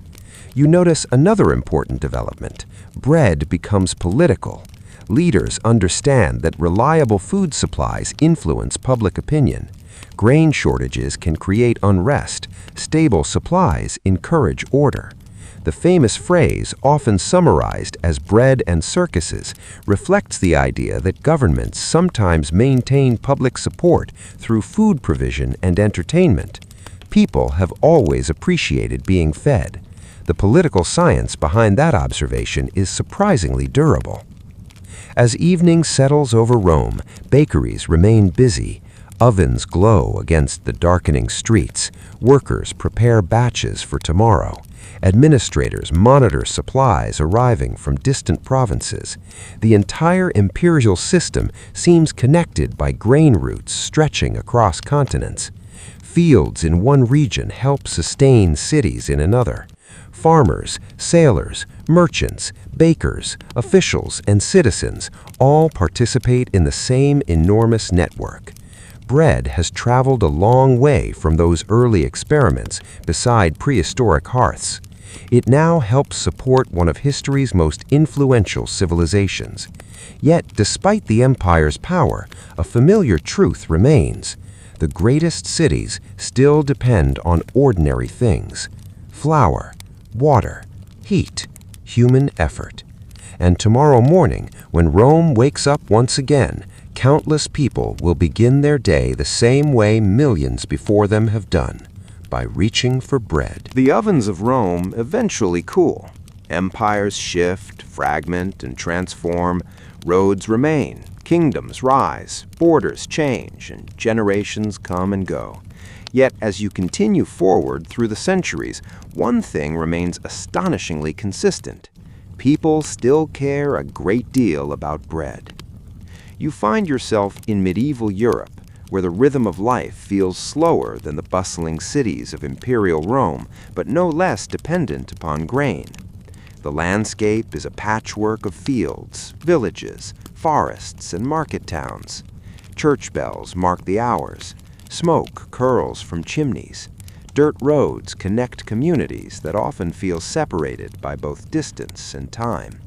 You notice another important development. Bread becomes political. Leaders understand that reliable food supplies influence public opinion. Grain shortages can create unrest. Stable supplies encourage order. The famous phrase, often summarized as bread and circuses, reflects the idea that governments sometimes maintain public support through food provision and entertainment. People have always appreciated being fed. The political science behind that observation is surprisingly durable. As evening settles over Rome, bakeries remain busy. Ovens glow against the darkening streets. Workers prepare batches for tomorrow. Administrators monitor supplies arriving from distant provinces. The entire imperial system seems connected by grain routes stretching across continents. Fields in one region help sustain cities in another. Farmers, sailors, merchants, bakers, officials, and citizens all participate in the same enormous network. Bread has traveled a long way from those early experiments beside prehistoric hearths. It now helps support one of history's most influential civilizations. Yet, despite the empire's power, a familiar truth remains. The greatest cities still depend on ordinary things: flour, water, heat, human effort. And tomorrow morning, when Rome wakes up once again, countless people will begin their day the same way millions before them have done, by reaching for bread. The ovens of Rome eventually cool. Empires shift, fragment, and transform. Roads remain. Kingdoms rise. Borders change, and generations come and go. Yet, as you continue forward through the centuries, one thing remains astonishingly consistent. People still care a great deal about bread. You find yourself in medieval Europe, where the rhythm of life feels slower than the bustling cities of imperial Rome, but no less dependent upon grain. The landscape is a patchwork of fields, villages, forests, and market towns. Church bells mark the hours. Smoke curls from chimneys. Dirt roads connect communities that often feel separated by both distance and time.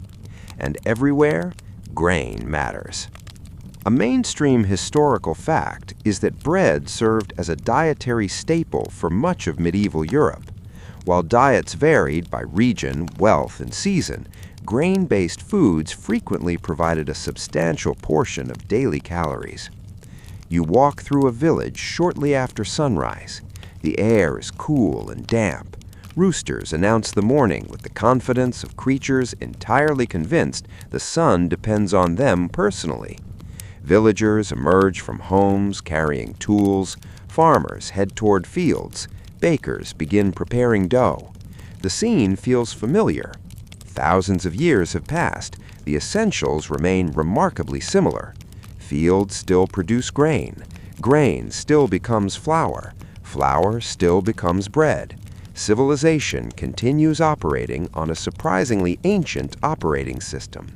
And everywhere, grain matters. A mainstream historical fact is that bread served as a dietary staple for much of medieval Europe. While diets varied by region, wealth, and season, grain-based foods frequently provided a substantial portion of daily calories. You walk through a village shortly after sunrise. The air is cool and damp. Roosters announce the morning with the confidence of creatures entirely convinced the sun depends on them personally. Villagers emerge from homes carrying tools. Farmers head toward fields. Bakers begin preparing dough. The scene feels familiar. Thousands of years have passed. The essentials remain remarkably similar. Fields still produce grain. Grain still becomes flour. Flour still becomes bread. Civilization continues operating on a surprisingly ancient operating system.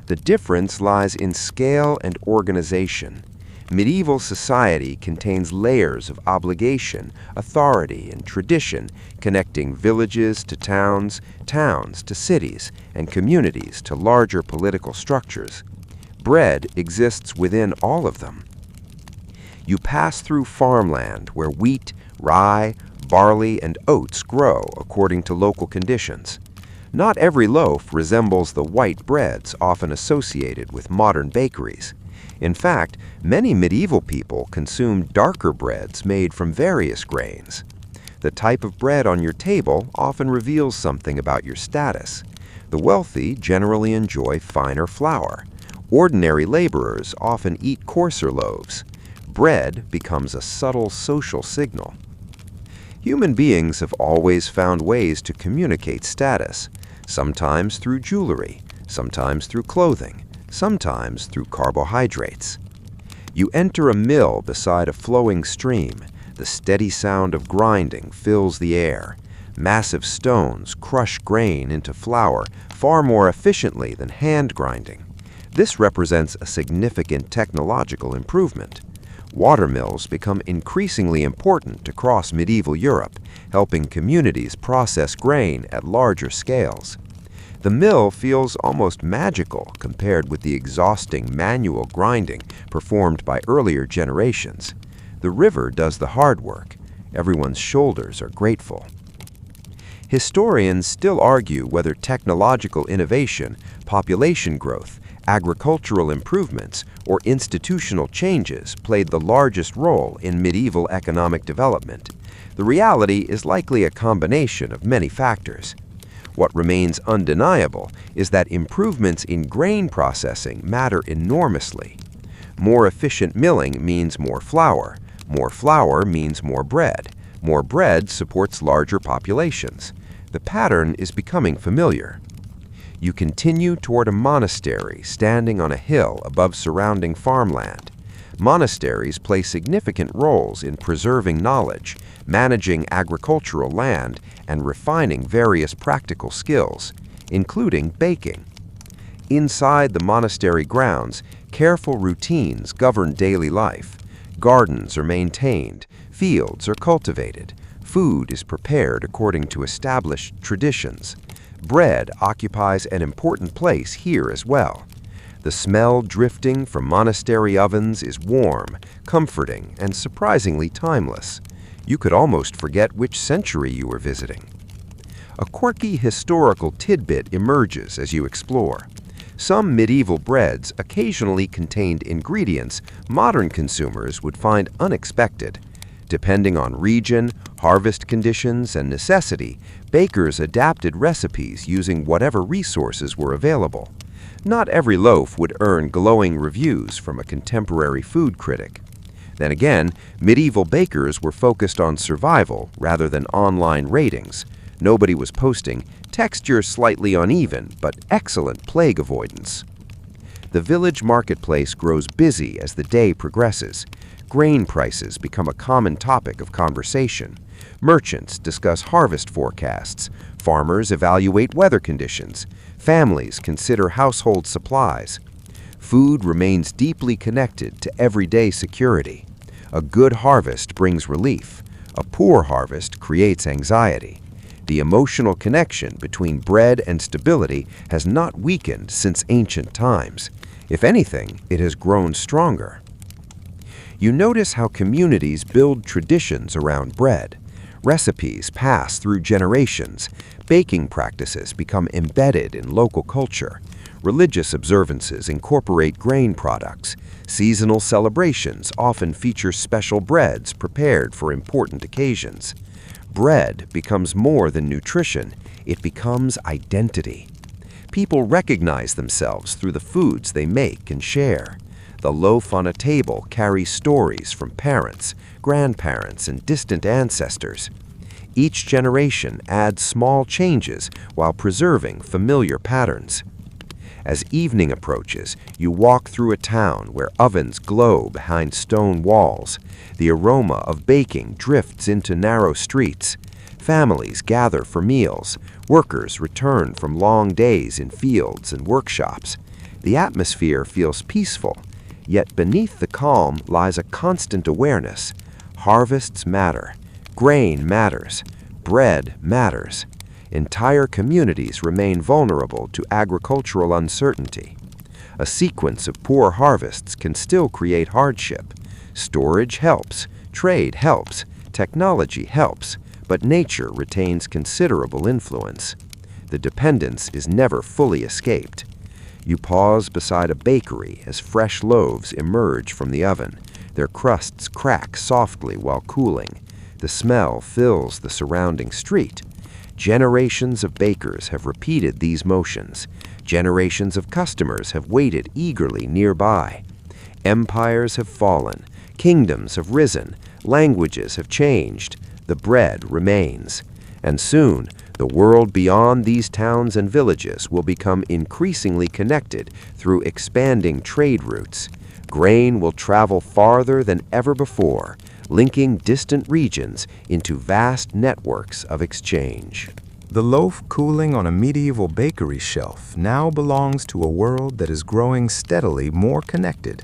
The difference lies in scale and organization. Medieval society contains layers of obligation, authority, and tradition, connecting villages to towns, towns to cities, and communities to larger political structures. Bread exists within all of them. You pass through farmland where wheat, rye, barley, and oats grow according to local conditions. Not every loaf resembles the white breads often associated with modern bakeries. In fact, many medieval people consumed darker breads made from various grains. The type of bread on your table often reveals something about your status. The wealthy generally enjoy finer flour. Ordinary laborers often eat coarser loaves. Bread becomes a subtle social signal. Human beings have always found ways to communicate status, sometimes through jewelry, sometimes through clothing, sometimes through carbohydrates. You enter a mill beside a flowing stream. The steady sound of grinding fills the air. Massive stones crush grain into flour far more efficiently than hand grinding. This represents a significant technological improvement. Watermills become increasingly important across medieval Europe, helping communities process grain at larger scales. The mill feels almost magical compared with the exhausting manual grinding performed by earlier generations. The river does the hard work. Everyone's shoulders are grateful. Historians still argue whether technological innovation, population growth, agricultural improvements, or institutional changes played the largest role in medieval economic development. The reality is likely a combination of many factors. What remains undeniable is that improvements in grain processing matter enormously. More efficient milling means more flour. More flour means more bread. More bread supports larger populations. The pattern is becoming familiar. You continue toward a monastery standing on a hill above surrounding farmland. Monasteries play significant roles in preserving knowledge, managing agricultural land, and refining various practical skills, including baking. Inside the monastery grounds, careful routines govern daily life. Gardens are maintained, fields are cultivated, food is prepared according to established traditions. Bread occupies an important place here as well. The smell drifting from monastery ovens is warm, comforting, and surprisingly timeless. You could almost forget which century you were visiting. A quirky historical tidbit emerges as you explore. Some medieval breads occasionally contained ingredients modern consumers would find unexpected. Depending on region, harvest conditions, and necessity, bakers adapted recipes using whatever resources were available. Not every loaf would earn glowing reviews from a contemporary food critic. Then again, medieval bakers were focused on survival rather than online ratings. Nobody was posting texture slightly uneven, but excellent plague avoidance. The village marketplace grows busy as the day progresses. Grain prices become a common topic of conversation. Merchants discuss harvest forecasts. Farmers evaluate weather conditions. Families consider household supplies. Food remains deeply connected to everyday security. A good harvest brings relief. A poor harvest creates anxiety. The emotional connection between bread and stability has not weakened since ancient times. If anything, it has grown stronger. You notice how communities build traditions around bread. Recipes pass through generations. Baking practices become embedded in local culture. Religious observances incorporate grain products. Seasonal celebrations often feature special breads prepared for important occasions. Bread becomes more than nutrition, it becomes identity. People recognize themselves through the foods they make and share. The loaf on a table carries stories from parents, grandparents, and distant ancestors. Each generation adds small changes while preserving familiar patterns. As evening approaches, you walk through a town where ovens glow behind stone walls. The aroma of baking drifts into narrow streets. Families gather for meals. Workers return from long days in fields and workshops. The atmosphere feels peaceful, yet beneath the calm lies a constant awareness. Harvests matter. Grain matters. Bread matters. Entire communities remain vulnerable to agricultural uncertainty. A sequence of poor harvests can still create hardship. Storage helps, trade helps, technology helps, but nature retains considerable influence. The dependence is never fully escaped. You pause beside a bakery as fresh loaves emerge from the oven. Their crusts crack softly while cooling. The smell fills the surrounding street. Generations of bakers have repeated these motions. Generations of customers have waited eagerly nearby. Empires have fallen. Kingdoms have risen. Languages have changed. The bread remains. And soon, the world beyond these towns and villages will become increasingly connected through expanding trade routes. Grain will travel farther than ever before, linking distant regions into vast networks of exchange. The loaf cooling on a medieval bakery shelf now belongs to a world that is growing steadily more connected.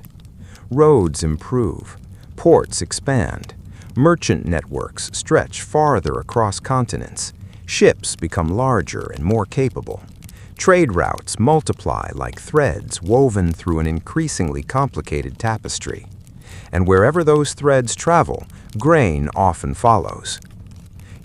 Roads improve, ports expand, merchant networks stretch farther across continents, ships become larger and more capable. Trade routes multiply like threads woven through an increasingly complicated tapestry. And wherever those threads travel, grain often follows.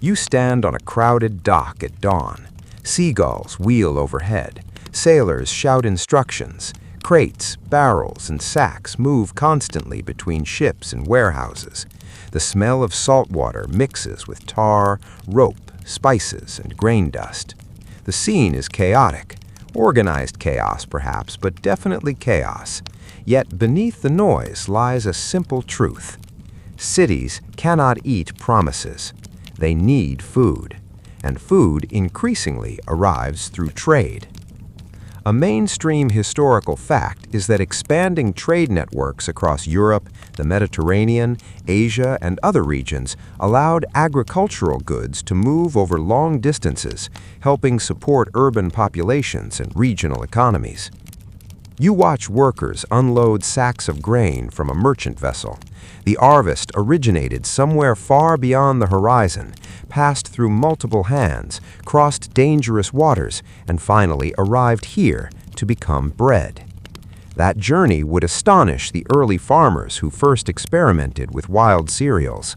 You stand on a crowded dock at dawn. Seagulls wheel overhead. Sailors shout instructions. Crates, barrels, and sacks move constantly between ships and warehouses. The smell of salt water mixes with tar, rope, spices, and grain dust. The scene is chaotic. Organized chaos, perhaps, but definitely chaos. Yet beneath the noise lies a simple truth. Cities cannot eat promises. They need food, and food increasingly arrives through trade. A mainstream historical fact is that expanding trade networks across Europe, the Mediterranean, Asia, and other regions allowed agricultural goods to move over long distances, helping support urban populations and regional economies. You watch workers unload sacks of grain from a merchant vessel. The harvest originated somewhere far beyond the horizon, passed through multiple hands, crossed dangerous waters, and finally arrived here to become bread. That journey would astonish the early farmers who first experimented with wild cereals.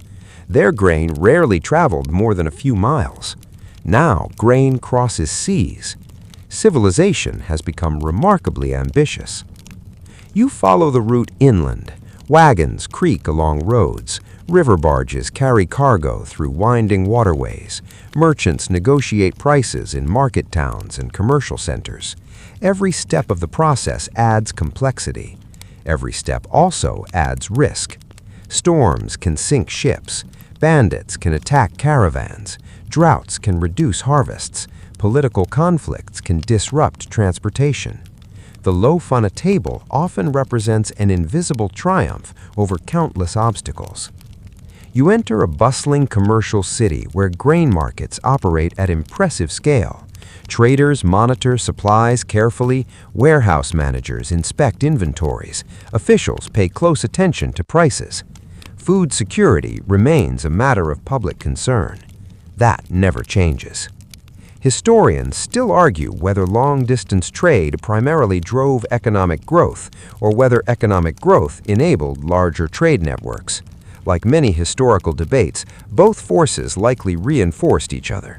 Their grain rarely traveled more than a few miles. Now grain crosses seas. Civilization has become remarkably ambitious. You follow the route inland. Wagons creak along roads. River barges carry cargo through winding waterways. Merchants negotiate prices in market towns and commercial centers. Every step of the process adds complexity. Every step also adds risk. Storms can sink ships. Bandits can attack caravans. Droughts can reduce harvests. Political conflicts can disrupt transportation. The loaf on a table often represents an invisible triumph over countless obstacles. You enter a bustling commercial city where grain markets operate at impressive scale. Traders monitor supplies carefully, warehouse managers inspect inventories, officials pay close attention to prices. Food security remains a matter of public concern. That never changes. Historians still argue whether long-distance trade primarily drove economic growth or whether economic growth enabled larger trade networks. Like many historical debates, both forces likely reinforced each other.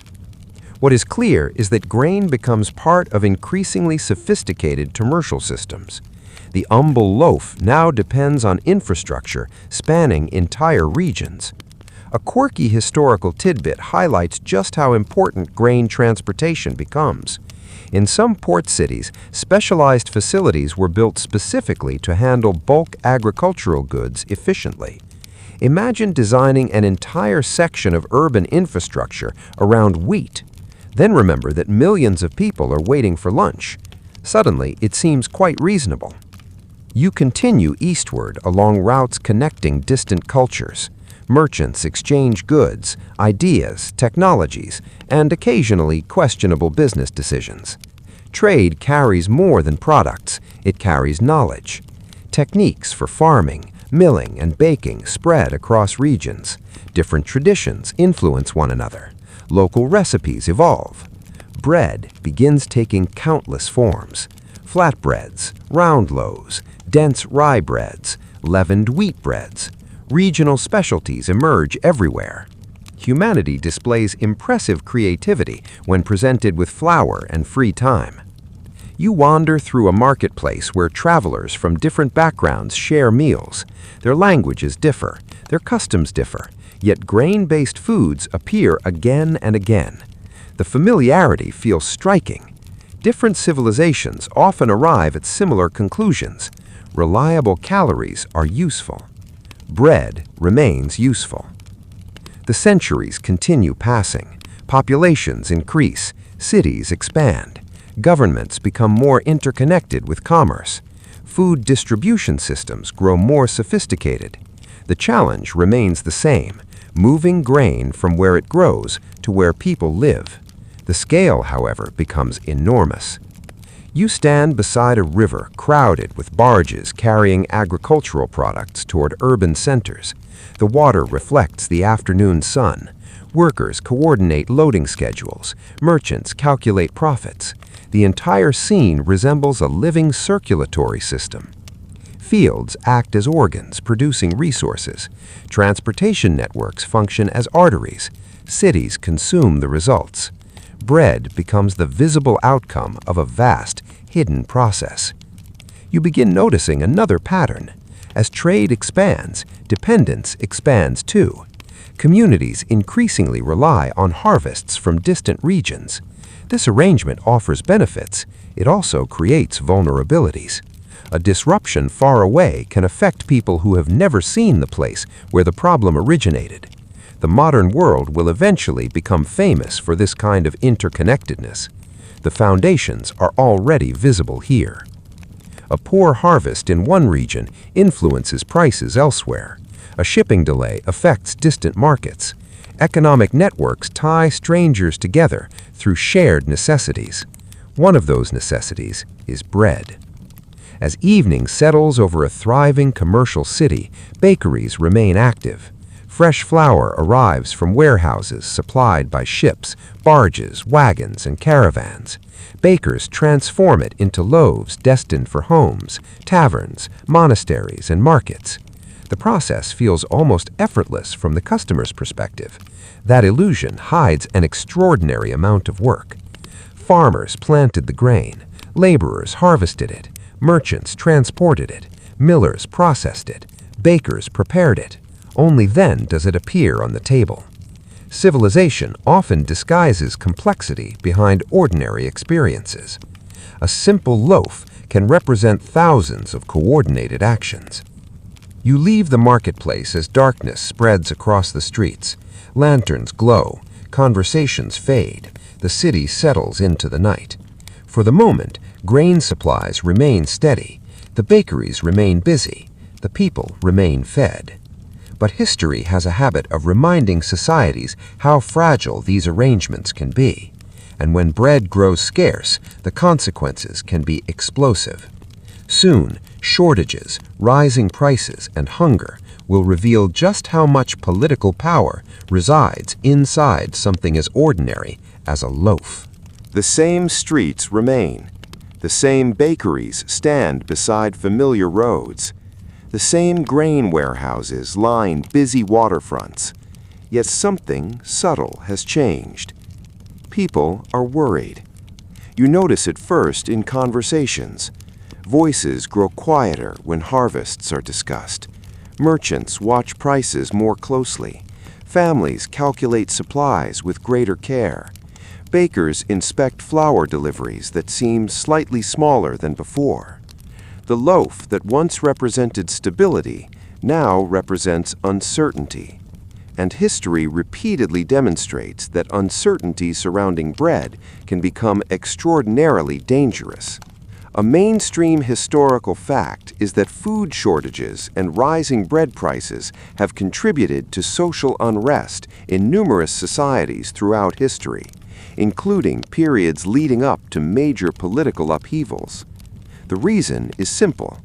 What is clear is that grain becomes part of increasingly sophisticated commercial systems. The humble loaf now depends on infrastructure spanning entire regions. A quirky historical tidbit highlights just how important grain transportation becomes. In some port cities, specialized facilities were built specifically to handle bulk agricultural goods efficiently. Imagine designing an entire section of urban infrastructure around wheat. Then remember that millions of people are waiting for lunch. Suddenly, it seems quite reasonable. You continue eastward along routes connecting distant cultures. Merchants exchange goods, ideas, technologies, and occasionally questionable business decisions. Trade carries more than products, it carries knowledge. Techniques for farming, milling, and baking spread across regions. Different traditions influence one another. Local recipes evolve. Bread begins taking countless forms. Flatbreads, round loaves, dense rye breads, leavened wheat breads. Regional specialties emerge everywhere. Humanity displays impressive creativity when presented with flour and free time. You wander through a marketplace where travelers from different backgrounds share meals. Their languages differ, their customs differ, yet grain-based foods appear again and again. The familiarity feels striking. Different civilizations often arrive at similar conclusions. Reliable calories are useful. Bread remains useful. The centuries continue passing. Populations increase. Cities expand. Governments become more interconnected with commerce. Food distribution systems grow more sophisticated. The challenge remains the same, moving grain from where it grows to where people live. The scale, however, becomes enormous. You stand beside a river crowded with barges carrying agricultural products toward urban centers. The water reflects the afternoon sun. Workers coordinate loading schedules. Merchants calculate profits. The entire scene resembles a living circulatory system. Fields act as organs, producing resources. Transportation networks function as arteries. Cities consume the results. Bread becomes the visible outcome of a vast, hidden process. You begin noticing another pattern. As trade expands, dependence expands too. Communities increasingly rely on harvests from distant regions. This arrangement offers benefits. It also creates vulnerabilities. A disruption far away can affect people who have never seen the place where the problem originated. The modern world will eventually become famous for this kind of interconnectedness. The foundations are already visible here. A poor harvest in one region influences prices elsewhere. A shipping delay affects distant markets. Economic networks tie strangers together through shared necessities. One of those necessities is bread. As evening settles over a thriving commercial city, bakeries remain active. Fresh flour arrives from warehouses supplied by ships, barges, wagons, and caravans. Bakers transform it into loaves destined for homes, taverns, monasteries, and markets. The process feels almost effortless from the customer's perspective. That illusion hides an extraordinary amount of work. Farmers planted the grain, laborers harvested it, merchants transported it, millers processed it, bakers prepared it. Only then does it appear on the table. Civilization often disguises complexity behind ordinary experiences. A simple loaf can represent thousands of coordinated actions. You leave the marketplace as darkness spreads across the streets. Lanterns glow, conversations fade, the city settles into the night. For the moment, Grain supplies remain steady, the bakeries remain busy, the people remain fed. But history has a habit of reminding societies how fragile these arrangements can be. And when bread grows scarce, the consequences can be explosive. Soon, shortages, rising prices, and hunger will reveal just how much political power resides inside something as ordinary as a loaf. The same streets remain. The same bakeries stand beside familiar roads. The same grain warehouses line busy waterfronts. Yet something subtle has changed. People are worried. You notice it first in conversations. Voices grow quieter when harvests are discussed. Merchants watch prices more closely. Families calculate supplies with greater care. Bakers inspect flour deliveries that seem slightly smaller than before. The loaf that once represented stability now represents uncertainty. And history repeatedly demonstrates that uncertainty surrounding bread can become extraordinarily dangerous. A mainstream historical fact is that food shortages and rising bread prices have contributed to social unrest in numerous societies throughout history, including periods leading up to major political upheavals. The reason is simple.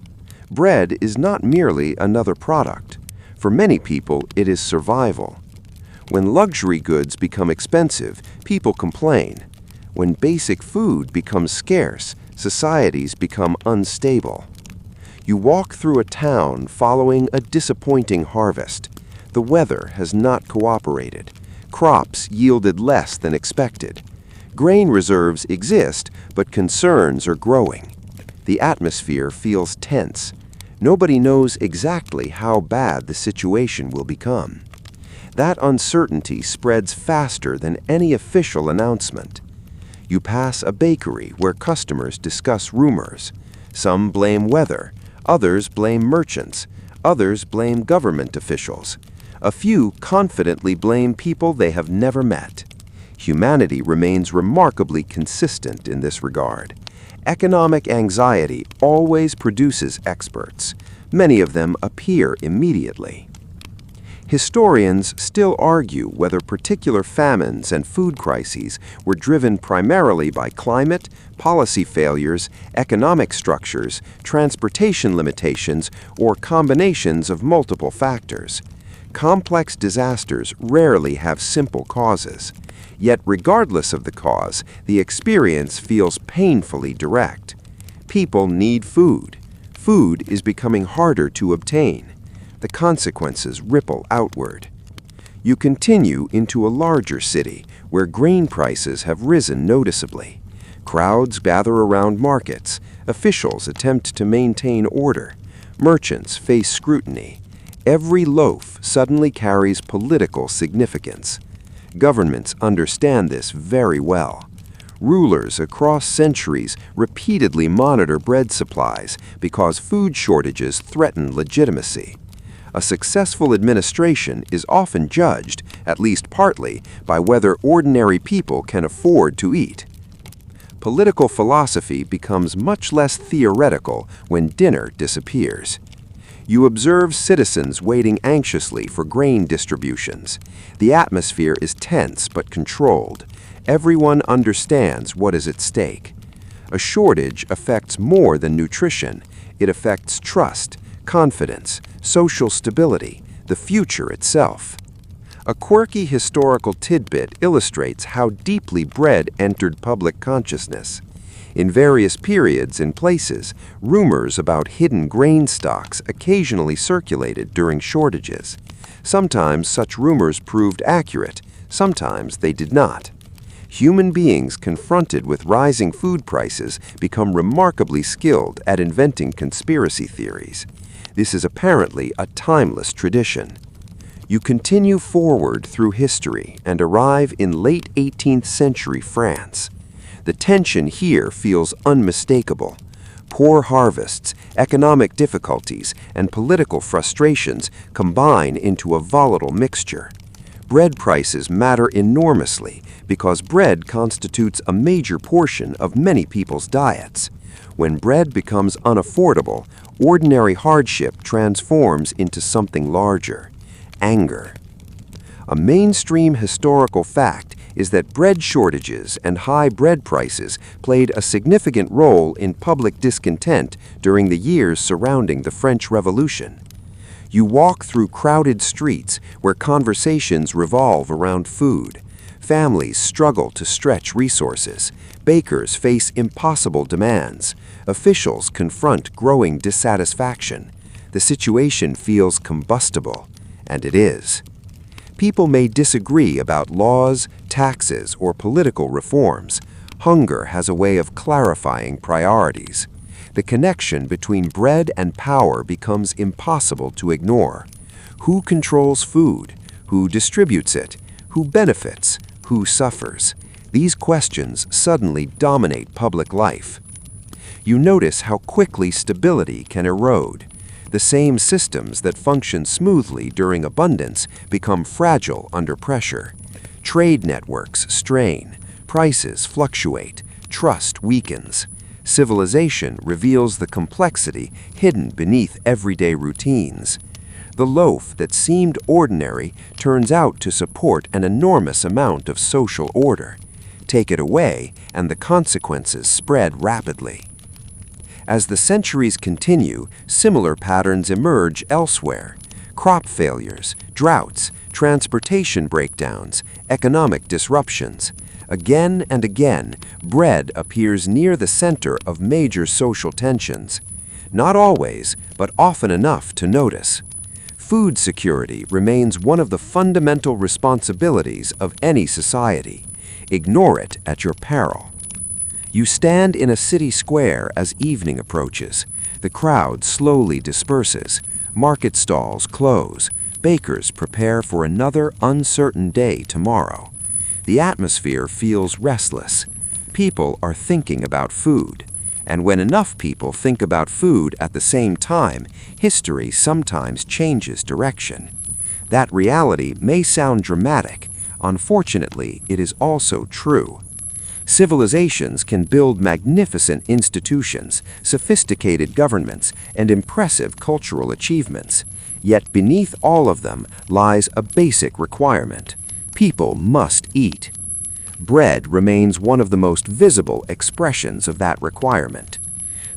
Bread is not merely another product. For many people, it is survival. When luxury goods become expensive, people complain. When basic food becomes scarce, societies become unstable. You walk through a town following a disappointing harvest. The weather has not cooperated. Crops yielded less than expected. Grain reserves exist, but concerns are growing. The atmosphere feels tense. Nobody knows exactly how bad the situation will become. That uncertainty spreads faster than any official announcement. You pass a bakery where customers discuss rumors. Some blame weather, others blame merchants, others blame government officials. A few confidently blame people they have never met. Humanity remains remarkably consistent in this regard. Economic anxiety always produces experts. Many of them appear immediately. Historians still argue whether particular famines and food crises were driven primarily by climate, policy failures, economic structures, transportation limitations, or combinations of multiple factors. Complex disasters rarely have simple causes. Yet regardless of the cause, the experience feels painfully direct. People need food. Food is becoming harder to obtain. The consequences ripple outward. You continue into a larger city where grain prices have risen noticeably. Crowds gather around markets. Officials attempt to maintain order. Merchants face scrutiny. Every loaf suddenly carries political significance. Governments understand this very well. Rulers across centuries repeatedly monitor bread supplies because food shortages threaten legitimacy. A successful administration is often judged, at least partly, by whether ordinary people can afford to eat. Political philosophy becomes much less theoretical when dinner disappears. You observe citizens waiting anxiously for grain distributions. The atmosphere is tense but controlled. Everyone understands what is at stake. A shortage affects more than nutrition. It affects trust, confidence, social stability, the future itself. A quirky historical tidbit illustrates how deeply bread entered public consciousness. In various periods and places, rumors about hidden grain stocks occasionally circulated during shortages. Sometimes such rumors proved accurate, sometimes they did not. Human beings confronted with rising food prices become remarkably skilled at inventing conspiracy theories. This is apparently a timeless tradition. You continue forward through history and arrive in late 18th century France. The tension here feels unmistakable. Poor harvests, economic difficulties, and political frustrations combine into a volatile mixture. Bread prices matter enormously because bread constitutes a major portion of many people's diets. When bread becomes unaffordable, ordinary hardship transforms into something larger: anger. A mainstream historical fact is that bread shortages and high bread prices played a significant role in public discontent during the years surrounding the French Revolution. You walk through crowded streets where conversations revolve around food. Families struggle to stretch resources. Bakers face impossible demands. Officials confront growing dissatisfaction. The situation feels combustible, and it is. People may disagree about laws, taxes, or political reforms. Hunger has a way of clarifying priorities. The connection between bread and power becomes impossible to ignore. Who controls food? Who distributes it? Who benefits? Who suffers? These questions suddenly dominate public life. You notice how quickly stability can erode. The same systems that function smoothly during abundance become fragile under pressure. Trade networks strain, prices fluctuate, trust weakens. Civilization reveals the complexity hidden beneath everyday routines. The loaf that seemed ordinary turns out to support an enormous amount of social order. Take it away, and the consequences spread rapidly. As the centuries continue, similar patterns emerge elsewhere. Crop failures, droughts, transportation breakdowns, economic disruptions. Again and again, bread appears near the center of major social tensions. Not always, but often enough to notice. Food security remains one of the fundamental responsibilities of any society. Ignore it at your peril. You stand in a city square as evening approaches. The crowd slowly disperses. Market stalls close. Bakers prepare for another uncertain day tomorrow. The atmosphere feels restless. People are thinking about food. And when enough people think about food at the same time, history sometimes changes direction. That reality may sound dramatic. Unfortunately, it is also true. Civilizations can build magnificent institutions, sophisticated governments, and impressive cultural achievements. Yet beneath all of them lies a basic requirement: people must eat. Bread remains one of the most visible expressions of that requirement.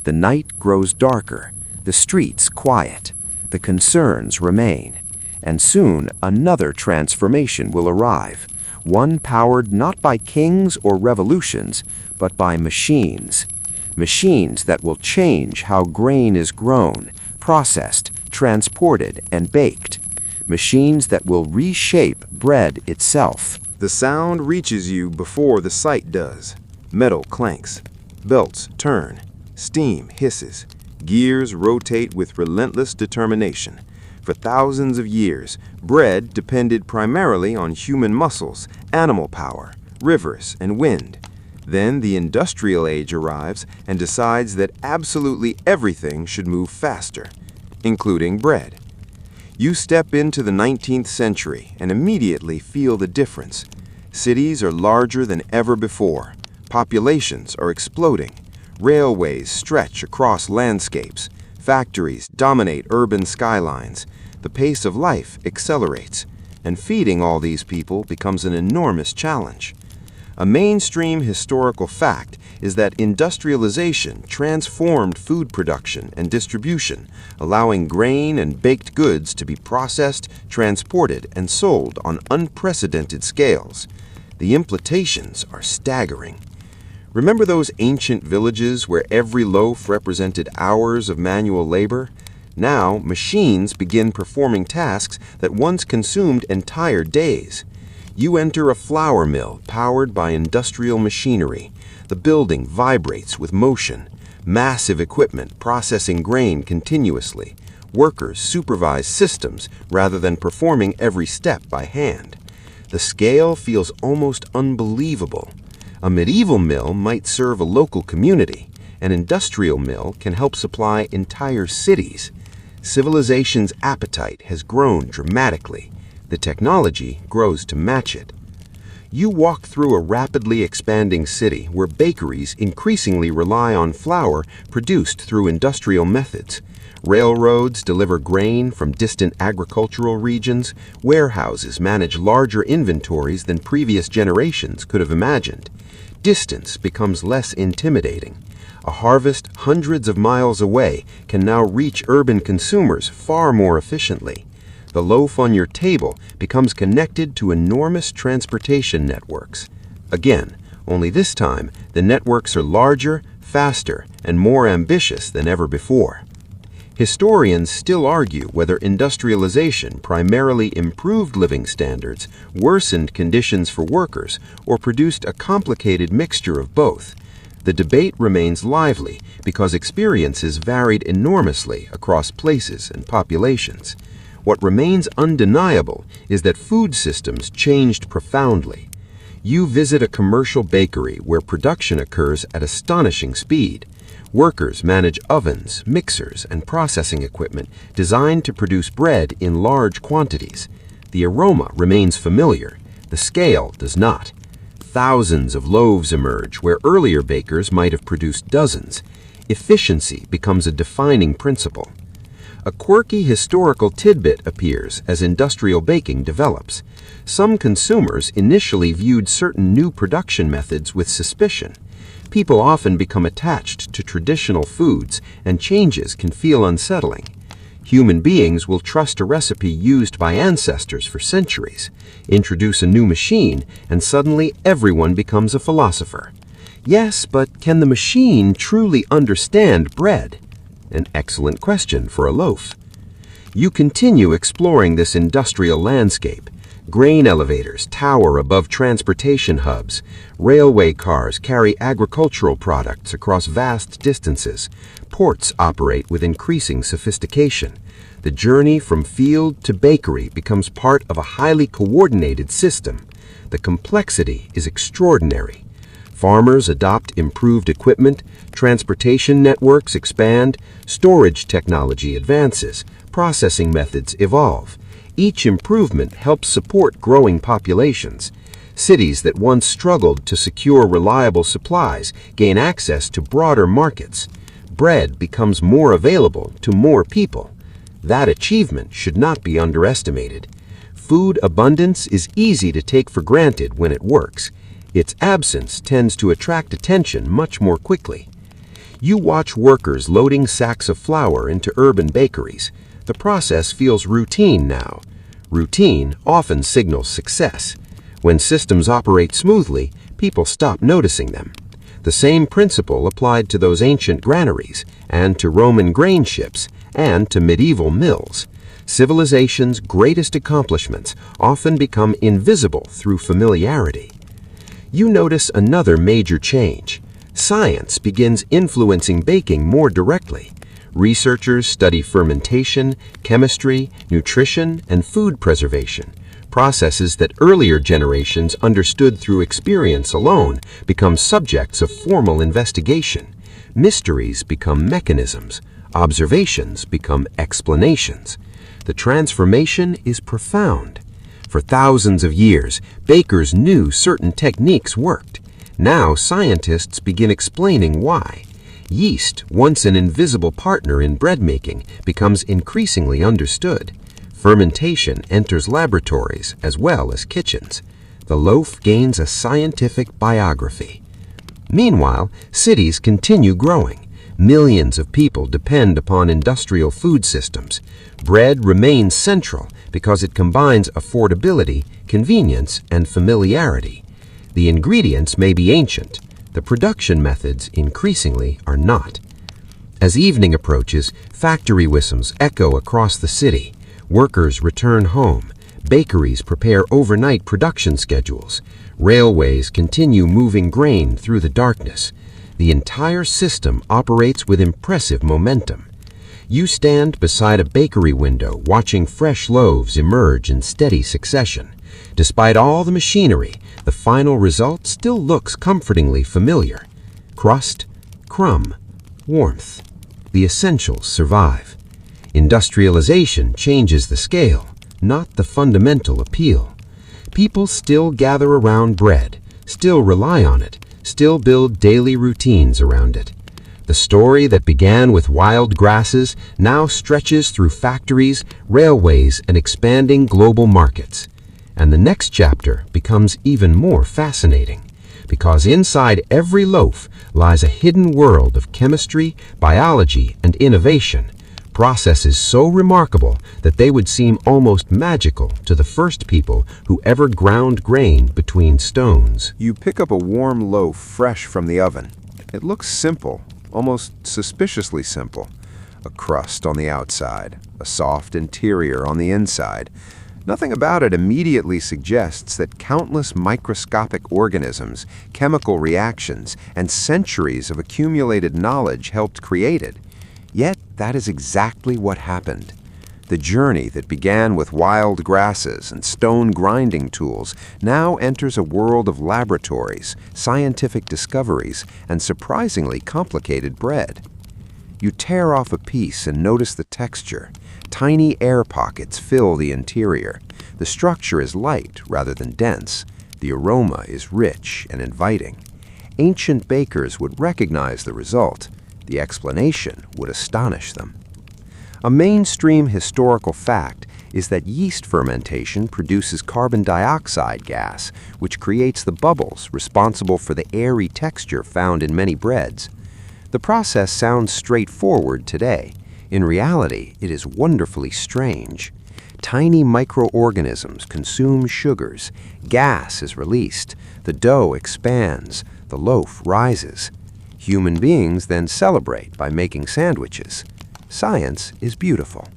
The night grows darker, the streets quiet, the concerns remain, and soon another transformation will arrive. One powered not by kings or revolutions, but by machines. Machines that will change how grain is grown, processed, transported, and baked. Machines that will reshape bread itself. The sound reaches you before the sight does. Metal clanks. Belts turn. Steam hisses. Gears rotate with relentless determination. For thousands of years, bread depended primarily on human muscles, animal power, rivers, and wind. Then the industrial age arrives and decides that absolutely everything should move faster, including bread. You step into the 19th century and immediately feel the difference. Cities are larger than ever before. Populations are exploding. Railways stretch across landscapes. Factories dominate urban skylines. The pace of life accelerates, and feeding all these people becomes an enormous challenge. A mainstream historical fact is that industrialization transformed food production and distribution, allowing grain and baked goods to be processed, transported, and sold on unprecedented scales. The implications are staggering. Remember those ancient villages where every loaf represented hours of manual labor? Now, machines begin performing tasks that once consumed entire days. You enter a flour mill powered by industrial machinery. The building vibrates with motion. Massive equipment processing grain continuously. Workers supervise systems rather than performing every step by hand. The scale feels almost unbelievable. A medieval mill might serve a local community. An industrial mill can help supply entire cities. Civilization's appetite has grown dramatically. The technology grows to match it. You walk through a rapidly expanding city where bakeries increasingly rely on flour produced through industrial methods. Railroads deliver grain from distant agricultural regions. Warehouses manage larger inventories than previous generations could have imagined. Distance becomes less intimidating. A harvest hundreds of miles away can now reach urban consumers far more efficiently. The loaf on your table becomes connected to enormous transportation networks. Again, only this time, the networks are larger, faster, and more ambitious than ever before. Historians still argue whether industrialization primarily improved living standards, worsened conditions for workers, or produced a complicated mixture of both. The debate remains lively because experiences varied enormously across places and populations. What remains undeniable is that food systems changed profoundly. You visit a commercial bakery where production occurs at astonishing speed. Workers manage ovens, mixers, and processing equipment designed to produce bread in large quantities. The aroma remains familiar, the scale does not. Thousands of loaves emerge where earlier bakers might have produced dozens. Efficiency becomes a defining principle. A quirky historical tidbit appears as industrial baking develops. Some consumers initially viewed certain new production methods with suspicion. People often become attached to traditional foods, and changes can feel unsettling. Human beings will trust a recipe used by ancestors for centuries. Introduce a new machine, and suddenly everyone becomes a philosopher. Yes, but can the machine truly understand bread? An excellent question for a loaf. You continue exploring this industrial landscape. Grain elevators tower above transportation hubs. Railway cars carry agricultural products across vast distances. Ports operate with increasing sophistication. The journey from field to bakery becomes part of a highly coordinated system. The complexity is extraordinary. Farmers adopt improved equipment, transportation networks expand, storage technology advances, processing methods evolve. Each improvement helps support growing populations. Cities that once struggled to secure reliable supplies gain access to broader markets. Bread becomes more available to more people. That achievement should not be underestimated. Food abundance is easy to take for granted when it works. Its absence tends to attract attention much more quickly. You watch workers loading sacks of flour into urban bakeries. The process feels routine now. Routine often signals success. When systems operate smoothly, people stop noticing them. The same principle applied to those ancient granaries, and to Roman grain ships, and to medieval mills. Civilization's greatest accomplishments often become invisible through familiarity. You notice another major change. Science begins influencing baking more directly. Researchers study fermentation, chemistry, nutrition, and food preservation. Processes that earlier generations understood through experience alone become subjects of formal investigation. Mysteries become mechanisms. Observations become explanations. The transformation is profound. For thousands of years, bakers knew certain techniques worked. Now scientists begin explaining why. Yeast, once an invisible partner in bread making, becomes increasingly understood. Fermentation enters laboratories as well as kitchens. The loaf gains a scientific biography. Meanwhile, cities continue growing. Millions of people depend upon industrial food systems. Bread remains central because it combines affordability, convenience, and familiarity. The ingredients may be ancient. The production methods increasingly are not. As evening approaches, factory whistles echo across the city. Workers return home. Bakeries prepare overnight production schedules. Railways continue moving grain through the darkness. The entire system operates with impressive momentum. You stand beside a bakery window watching fresh loaves emerge in steady succession. Despite all the machinery, the final result still looks comfortingly familiar. Crust, crumb, warmth. The essentials survive. Industrialization changes the scale, not the fundamental appeal. People still gather around bread, still rely on it, still build daily routines around it. The story that began with wild grasses now stretches through factories, railways, and expanding global markets. And the next chapter becomes even more fascinating, because inside every loaf lies a hidden world of chemistry, biology, and innovation, processes so remarkable that they would seem almost magical to the first people who ever ground grain between stones. You pick up a warm loaf fresh from the oven. It looks simple, almost suspiciously simple. A crust on the outside, a soft interior on the inside. Nothing about it immediately suggests that countless microscopic organisms, chemical reactions, and centuries of accumulated knowledge helped create it. Yet that is exactly what happened. The journey that began with wild grasses and stone grinding tools now enters a world of laboratories, scientific discoveries, and surprisingly complicated bread. You tear off a piece and notice the texture. Tiny air pockets fill the interior. The structure is light rather than dense. The aroma is rich and inviting. Ancient bakers would recognize the result. The explanation would astonish them. A mainstream historical fact is that yeast fermentation produces carbon dioxide gas, which creates the bubbles responsible for the airy texture found in many breads. The process sounds straightforward today. In reality, it is wonderfully strange. Tiny microorganisms consume sugars, gas is released, the dough expands, the loaf rises. Human beings then celebrate by making sandwiches. Science is beautiful.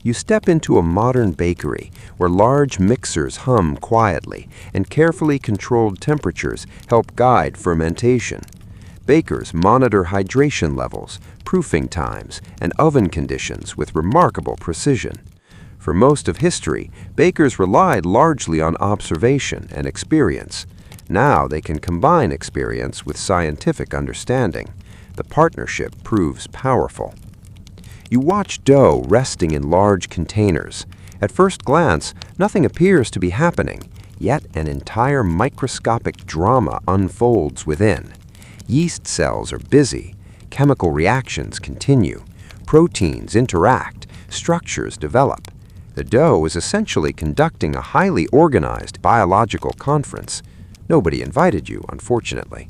You step into a modern bakery where large mixers hum quietly and carefully controlled temperatures help guide fermentation. Bakers monitor hydration levels, proofing times, and oven conditions with remarkable precision. For most of history, bakers relied largely on observation and experience. Now they can combine experience with scientific understanding. The partnership proves powerful. You watch dough resting in large containers. At first glance, nothing appears to be happening, yet an entire microscopic drama unfolds within. Yeast cells are busy, chemical reactions continue, proteins interact, structures develop. The dough is essentially conducting a highly organized biological conference. Nobody invited you, unfortunately.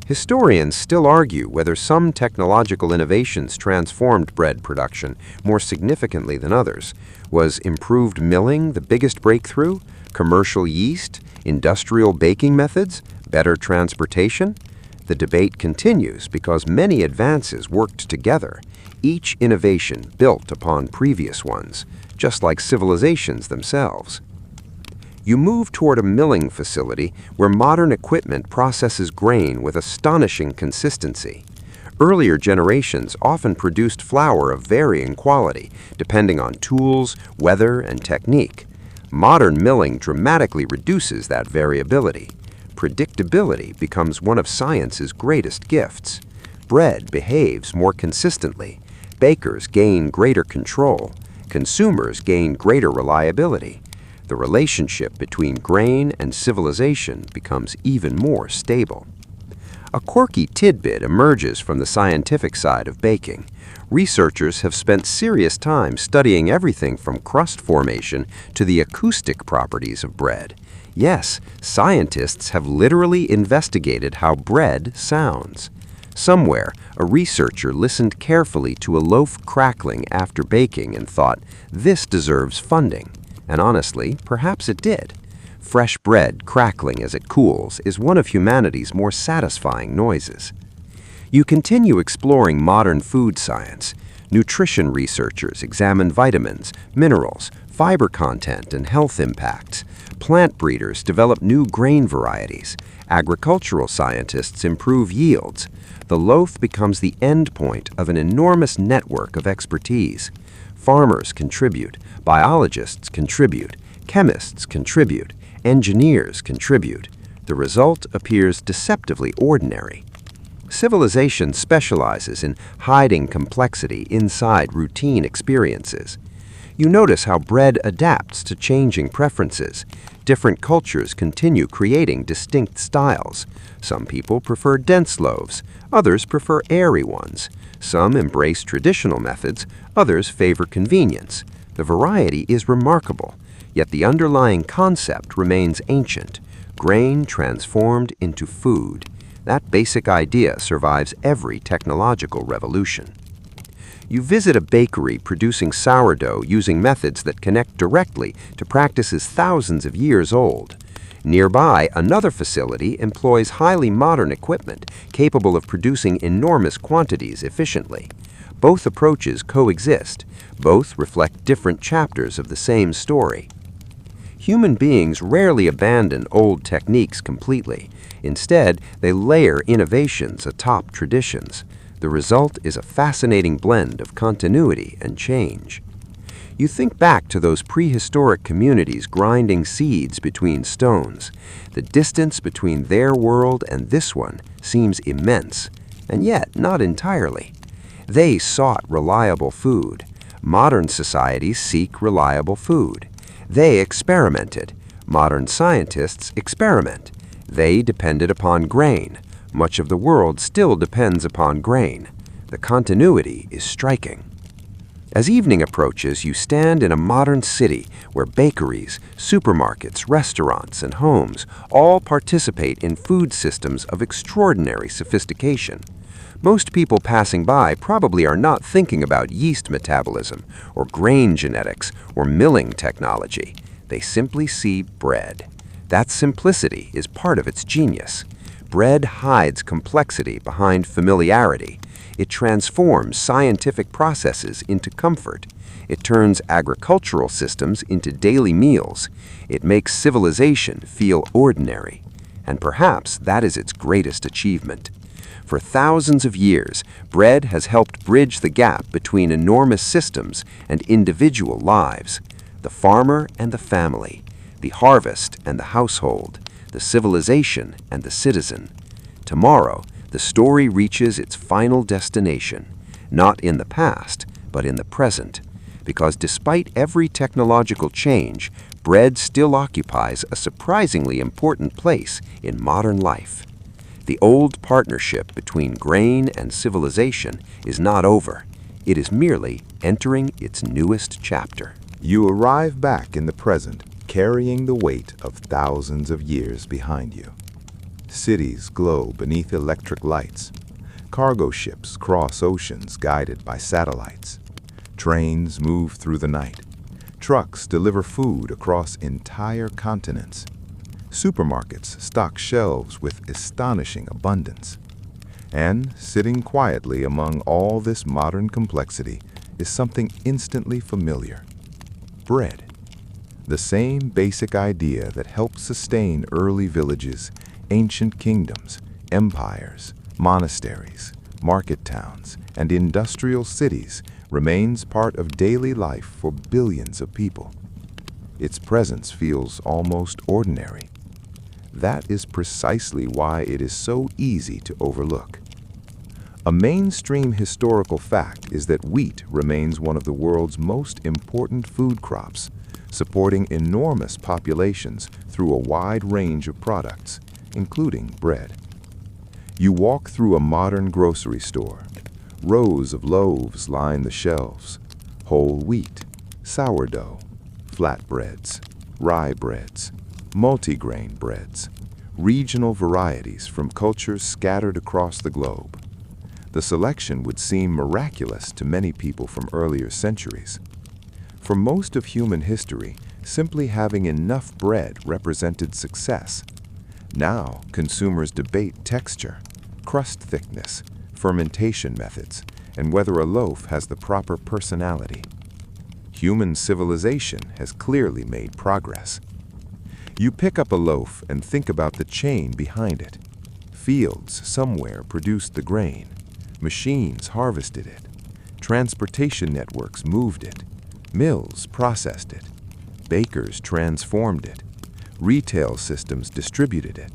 Historians still argue whether some technological innovations transformed bread production more significantly than others. Was improved milling the biggest breakthrough? Commercial yeast? Industrial baking methods? Better transportation? The debate continues because many advances worked together, each innovation built upon previous ones, just like civilizations themselves. You move toward a milling facility where modern equipment processes grain with astonishing consistency. Earlier generations often produced flour of varying quality, depending on tools, weather, and technique. Modern milling dramatically reduces that variability. Predictability becomes one of science's greatest gifts. Bread behaves more consistently. Bakers gain greater control. Consumers gain greater reliability. The relationship between grain and civilization becomes even more stable. A quirky tidbit emerges from the scientific side of baking. Researchers have spent serious time studying everything from crust formation to the acoustic properties of bread. Yes, scientists have literally investigated how bread sounds. Somewhere, a researcher listened carefully to a loaf crackling after baking and thought, this deserves funding. And honestly, perhaps it did. Fresh bread crackling as it cools is one of humanity's more satisfying noises. You continue exploring modern food science. Nutrition researchers examine vitamins, minerals, fiber content, and health impacts. Plant breeders develop new grain varieties. Agricultural scientists improve yields. The loaf becomes the end point of an enormous network of expertise. Farmers contribute, biologists contribute, chemists contribute, engineers contribute. The result appears deceptively ordinary. Civilization specializes in hiding complexity inside routine experiences. You notice how bread adapts to changing preferences. Different cultures continue creating distinct styles. Some people prefer dense loaves, others prefer airy ones. Some embrace traditional methods, others favor convenience. The variety is remarkable, yet the underlying concept remains ancient. Grain transformed into food. That basic idea survives every technological revolution. You visit a bakery producing sourdough using methods that connect directly to practices thousands of years old. Nearby, another facility employs highly modern equipment capable of producing enormous quantities efficiently. Both approaches coexist. Both reflect different chapters of the same story. Human beings rarely abandon old techniques completely. Instead, they layer innovations atop traditions. The result is a fascinating blend of continuity and change. You think back to those prehistoric communities grinding seeds between stones. The distance between their world and this one seems immense, and yet not entirely. They sought reliable food. Modern societies seek reliable food. They experimented. Modern scientists experiment. They depended upon grain. Much of the world still depends upon grain. The continuity is striking. As evening approaches, you stand in a modern city where bakeries, supermarkets, restaurants, and homes all participate in food systems of extraordinary sophistication. Most people passing by probably are not thinking about yeast metabolism or grain genetics or milling technology. They simply see bread. That simplicity is part of its genius. Bread hides complexity behind familiarity. It transforms scientific processes into comfort. It turns agricultural systems into daily meals. It makes civilization feel ordinary. And perhaps that is its greatest achievement. For thousands of years, bread has helped bridge the gap between enormous systems and individual lives. The farmer and the family, the harvest and the household, the civilization and the citizen. Tomorrow, the story reaches its final destination, not in the past, but in the present, because despite every technological change, bread still occupies a surprisingly important place in modern life. The old partnership between grain and civilization is not over. It is merely entering its newest chapter. You arrive back in the present, carrying the weight of thousands of years behind you. Cities glow beneath electric lights. Cargo ships cross oceans guided by satellites. Trains move through the night. Trucks deliver food across entire continents. Supermarkets stock shelves with astonishing abundance. And sitting quietly among all this modern complexity is something instantly familiar. Bread. The same basic idea that helped sustain early villages, ancient kingdoms, empires, monasteries, market towns, and industrial cities remains part of daily life for billions of people. Its presence feels almost ordinary. That is precisely why it is so easy to overlook. A mainstream historical fact is that wheat remains one of the world's most important food crops, supporting enormous populations through a wide range of products, including bread. You walk through a modern grocery store. Rows of loaves line the shelves. Whole wheat, sourdough, flatbreads, rye breads, multigrain breads, regional varieties from cultures scattered across the globe. The selection would seem miraculous to many people from earlier centuries. For most of human history, simply having enough bread represented success. Now, consumers debate texture, crust thickness, fermentation methods, and whether a loaf has the proper personality. Human civilization has clearly made progress. You pick up a loaf and think about the chain behind it. Fields somewhere produced the grain. Machines harvested it. Transportation networks moved it. Mills processed it. Bakers transformed it. Retail systems distributed it.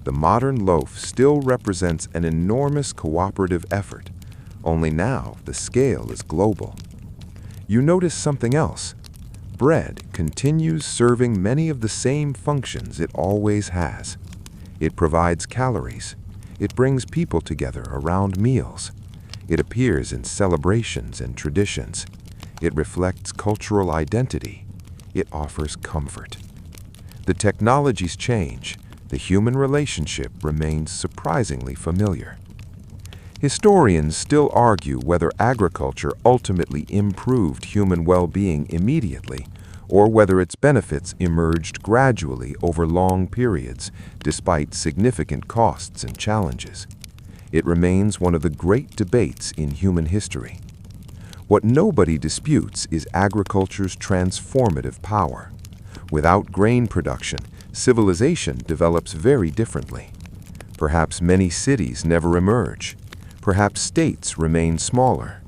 The modern loaf still represents an enormous cooperative effort, only now the scale is global. you notice something else. Bread continues serving many of the same functions it always has. It provides calories. It brings people together around meals. It appears in celebrations and traditions. It reflects cultural identity. It offers comfort. The technologies change. The human relationship remains surprisingly familiar. Historians still argue whether agriculture ultimately improved human well-being immediately, or whether its benefits emerged gradually over long periods, despite significant costs and challenges. It remains one of the great debates in human history. What nobody disputes is agriculture's transformative power. Without grain production, civilization develops very differently. Perhaps many cities never emerge. Perhaps states remain smaller.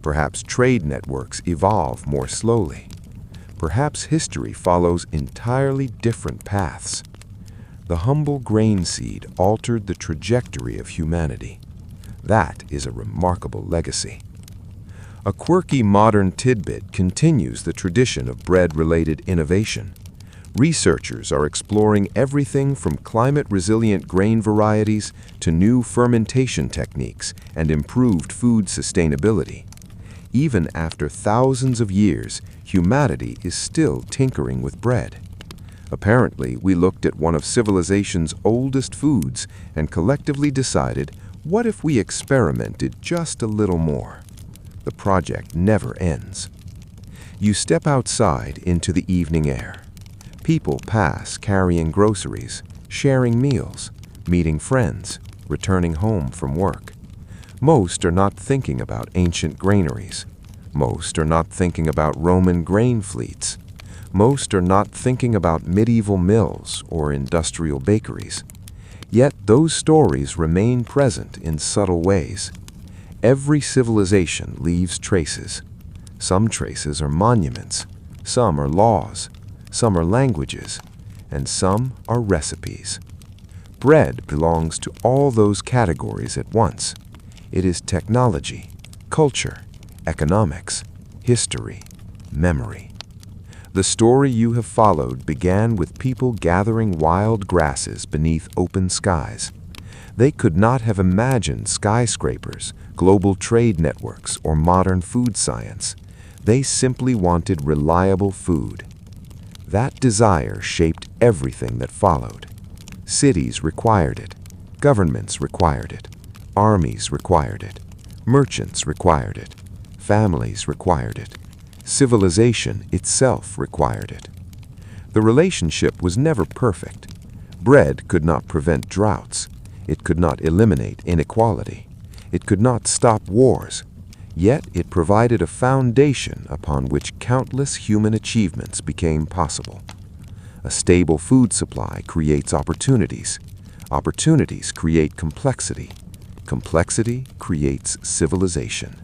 Perhaps trade networks evolve more slowly. Perhaps history follows entirely different paths. The humble grain seed altered the trajectory of humanity. That is a remarkable legacy. A quirky modern tidbit continues the tradition of bread-related innovation. Researchers are exploring everything from climate-resilient grain varieties to new fermentation techniques and improved food sustainability. Even after thousands of years, humanity is still tinkering with bread. Apparently, we looked at one of civilization's oldest foods and collectively decided, what if we experimented just a little more? The project never ends. You step outside into the evening air. People pass carrying groceries, sharing meals, meeting friends, returning home from work. Most are not thinking about ancient granaries. Most are not thinking about Roman grain fleets. Most are not thinking about medieval mills or industrial bakeries. Yet those stories remain present in subtle ways. Every civilization leaves traces. Some traces are monuments, some are laws, some are languages, and some are recipes. Bread belongs to all those categories at once. It is technology, culture, economics, history, memory. The story you have followed began with people gathering wild grasses beneath open skies. They could not have imagined skyscrapers, global trade networks, or modern food science. They simply wanted reliable food. That desire shaped everything that followed. Cities required it. Governments required it. Armies required it. Merchants required it. Families required it. Civilization itself required it. The relationship was never perfect. Bread could not prevent droughts. It could not eliminate inequality. It could not stop wars. Yet it provided a foundation upon which countless human achievements became possible. A stable food supply creates opportunities. Opportunities create complexity. Complexity creates civilization.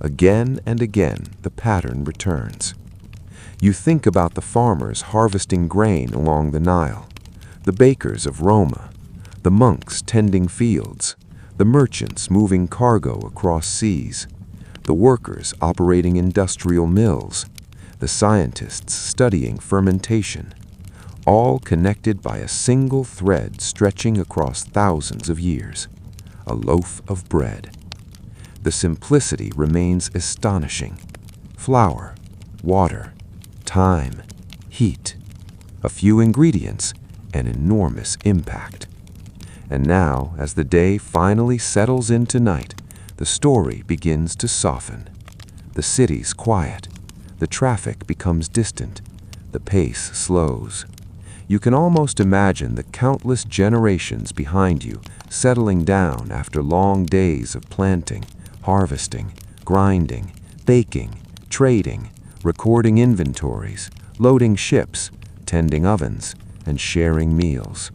Again and again, the pattern returns. You think about the farmers harvesting grain along the Nile, the bakers of Roma, the monks tending fields, the merchants moving cargo across seas, the workers operating industrial mills, the scientists studying fermentation, all connected by a single thread stretching across thousands of years, a loaf of bread. The simplicity remains astonishing. Flour, water, time, heat, a few ingredients, an enormous impact. And now, as the day finally settles into night, the story begins to soften. The city's quiet. The traffic becomes distant. The pace slows. You can almost imagine the countless generations behind you settling down after long days of planting, harvesting, grinding, baking, trading, recording inventories, loading ships, tending ovens, and sharing meals.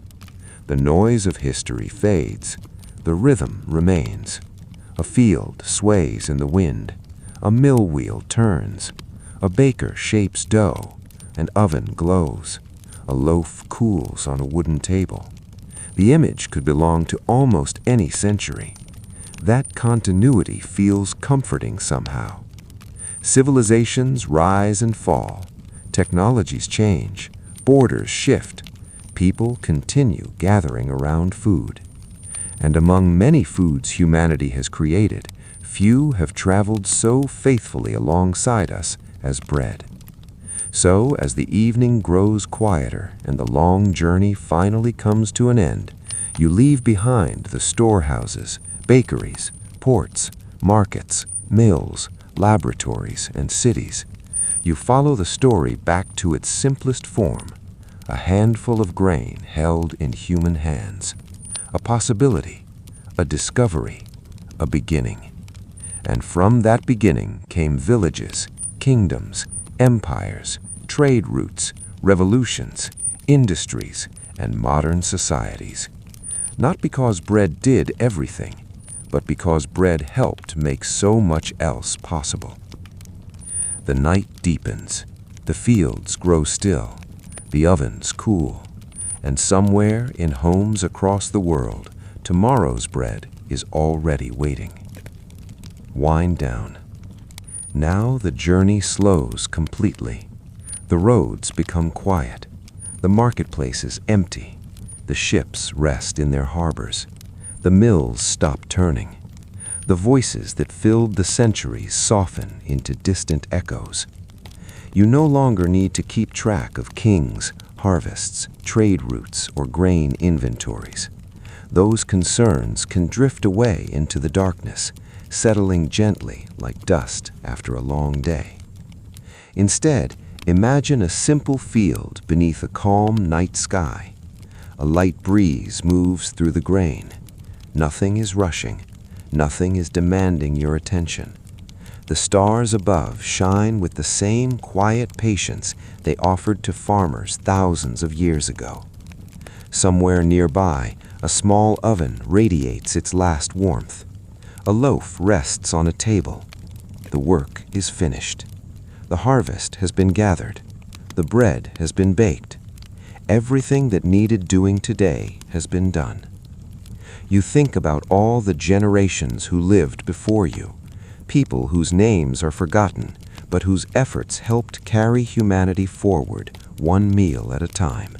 The noise of history fades. The rhythm remains. A field sways in the wind. A mill wheel turns. A baker shapes dough. An oven glows. A loaf cools on a wooden table. The image could belong to almost any century. That continuity feels comforting somehow. Civilizations rise and fall. Technologies change. Borders shift. People continue gathering around food. And among many foods humanity has created, few have traveled so faithfully alongside us as bread. So, as the evening grows quieter and the long journey finally comes to an end, you leave behind the storehouses, bakeries, ports, markets, mills, laboratories, and cities. You follow the story back to its simplest form, a handful of grain held in human hands, a possibility, a discovery, a beginning. And from that beginning came villages, kingdoms, empires, trade routes, revolutions, industries, and modern societies. Not because bread did everything, but because bread helped make so much else possible. The night deepens, the fields grow still, the ovens cool, and somewhere in homes across the world, tomorrow's bread is already waiting. Wind down. Now the journey slows completely. The roads become quiet. The marketplaces empty. The ships rest in their harbors. The mills stop turning. The voices that filled the centuries soften into distant echoes. You no longer need to keep track of kings, harvests, trade routes, or grain inventories. Those concerns can drift away into the darkness, settling gently like dust after a long day. Instead, imagine a simple field beneath a calm night sky. A light breeze moves through the grain. Nothing is rushing. Nothing is demanding your attention. The stars above shine with the same quiet patience they offered to farmers thousands of years ago. Somewhere nearby, a small oven radiates its last warmth. A loaf rests on a table. The work is finished. The harvest has been gathered. The bread has been baked. Everything that needed doing today has been done. You think about all the generations who lived before you, people whose names are forgotten, but whose efforts helped carry humanity forward one meal at a time.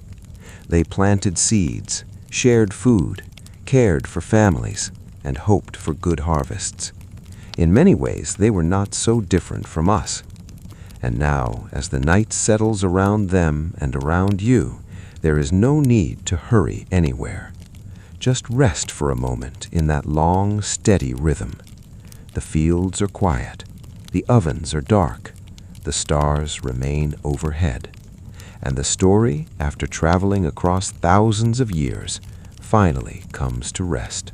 They planted seeds, shared food, cared for families, and hoped for good harvests. In many ways, they were not so different from us. And now, as the night settles around them and around you, there is no need to hurry anywhere. Just rest for a moment in that long, steady rhythm. The fields are quiet. The ovens are dark. The stars remain overhead. And the story, after traveling across thousands of years, finally comes to rest.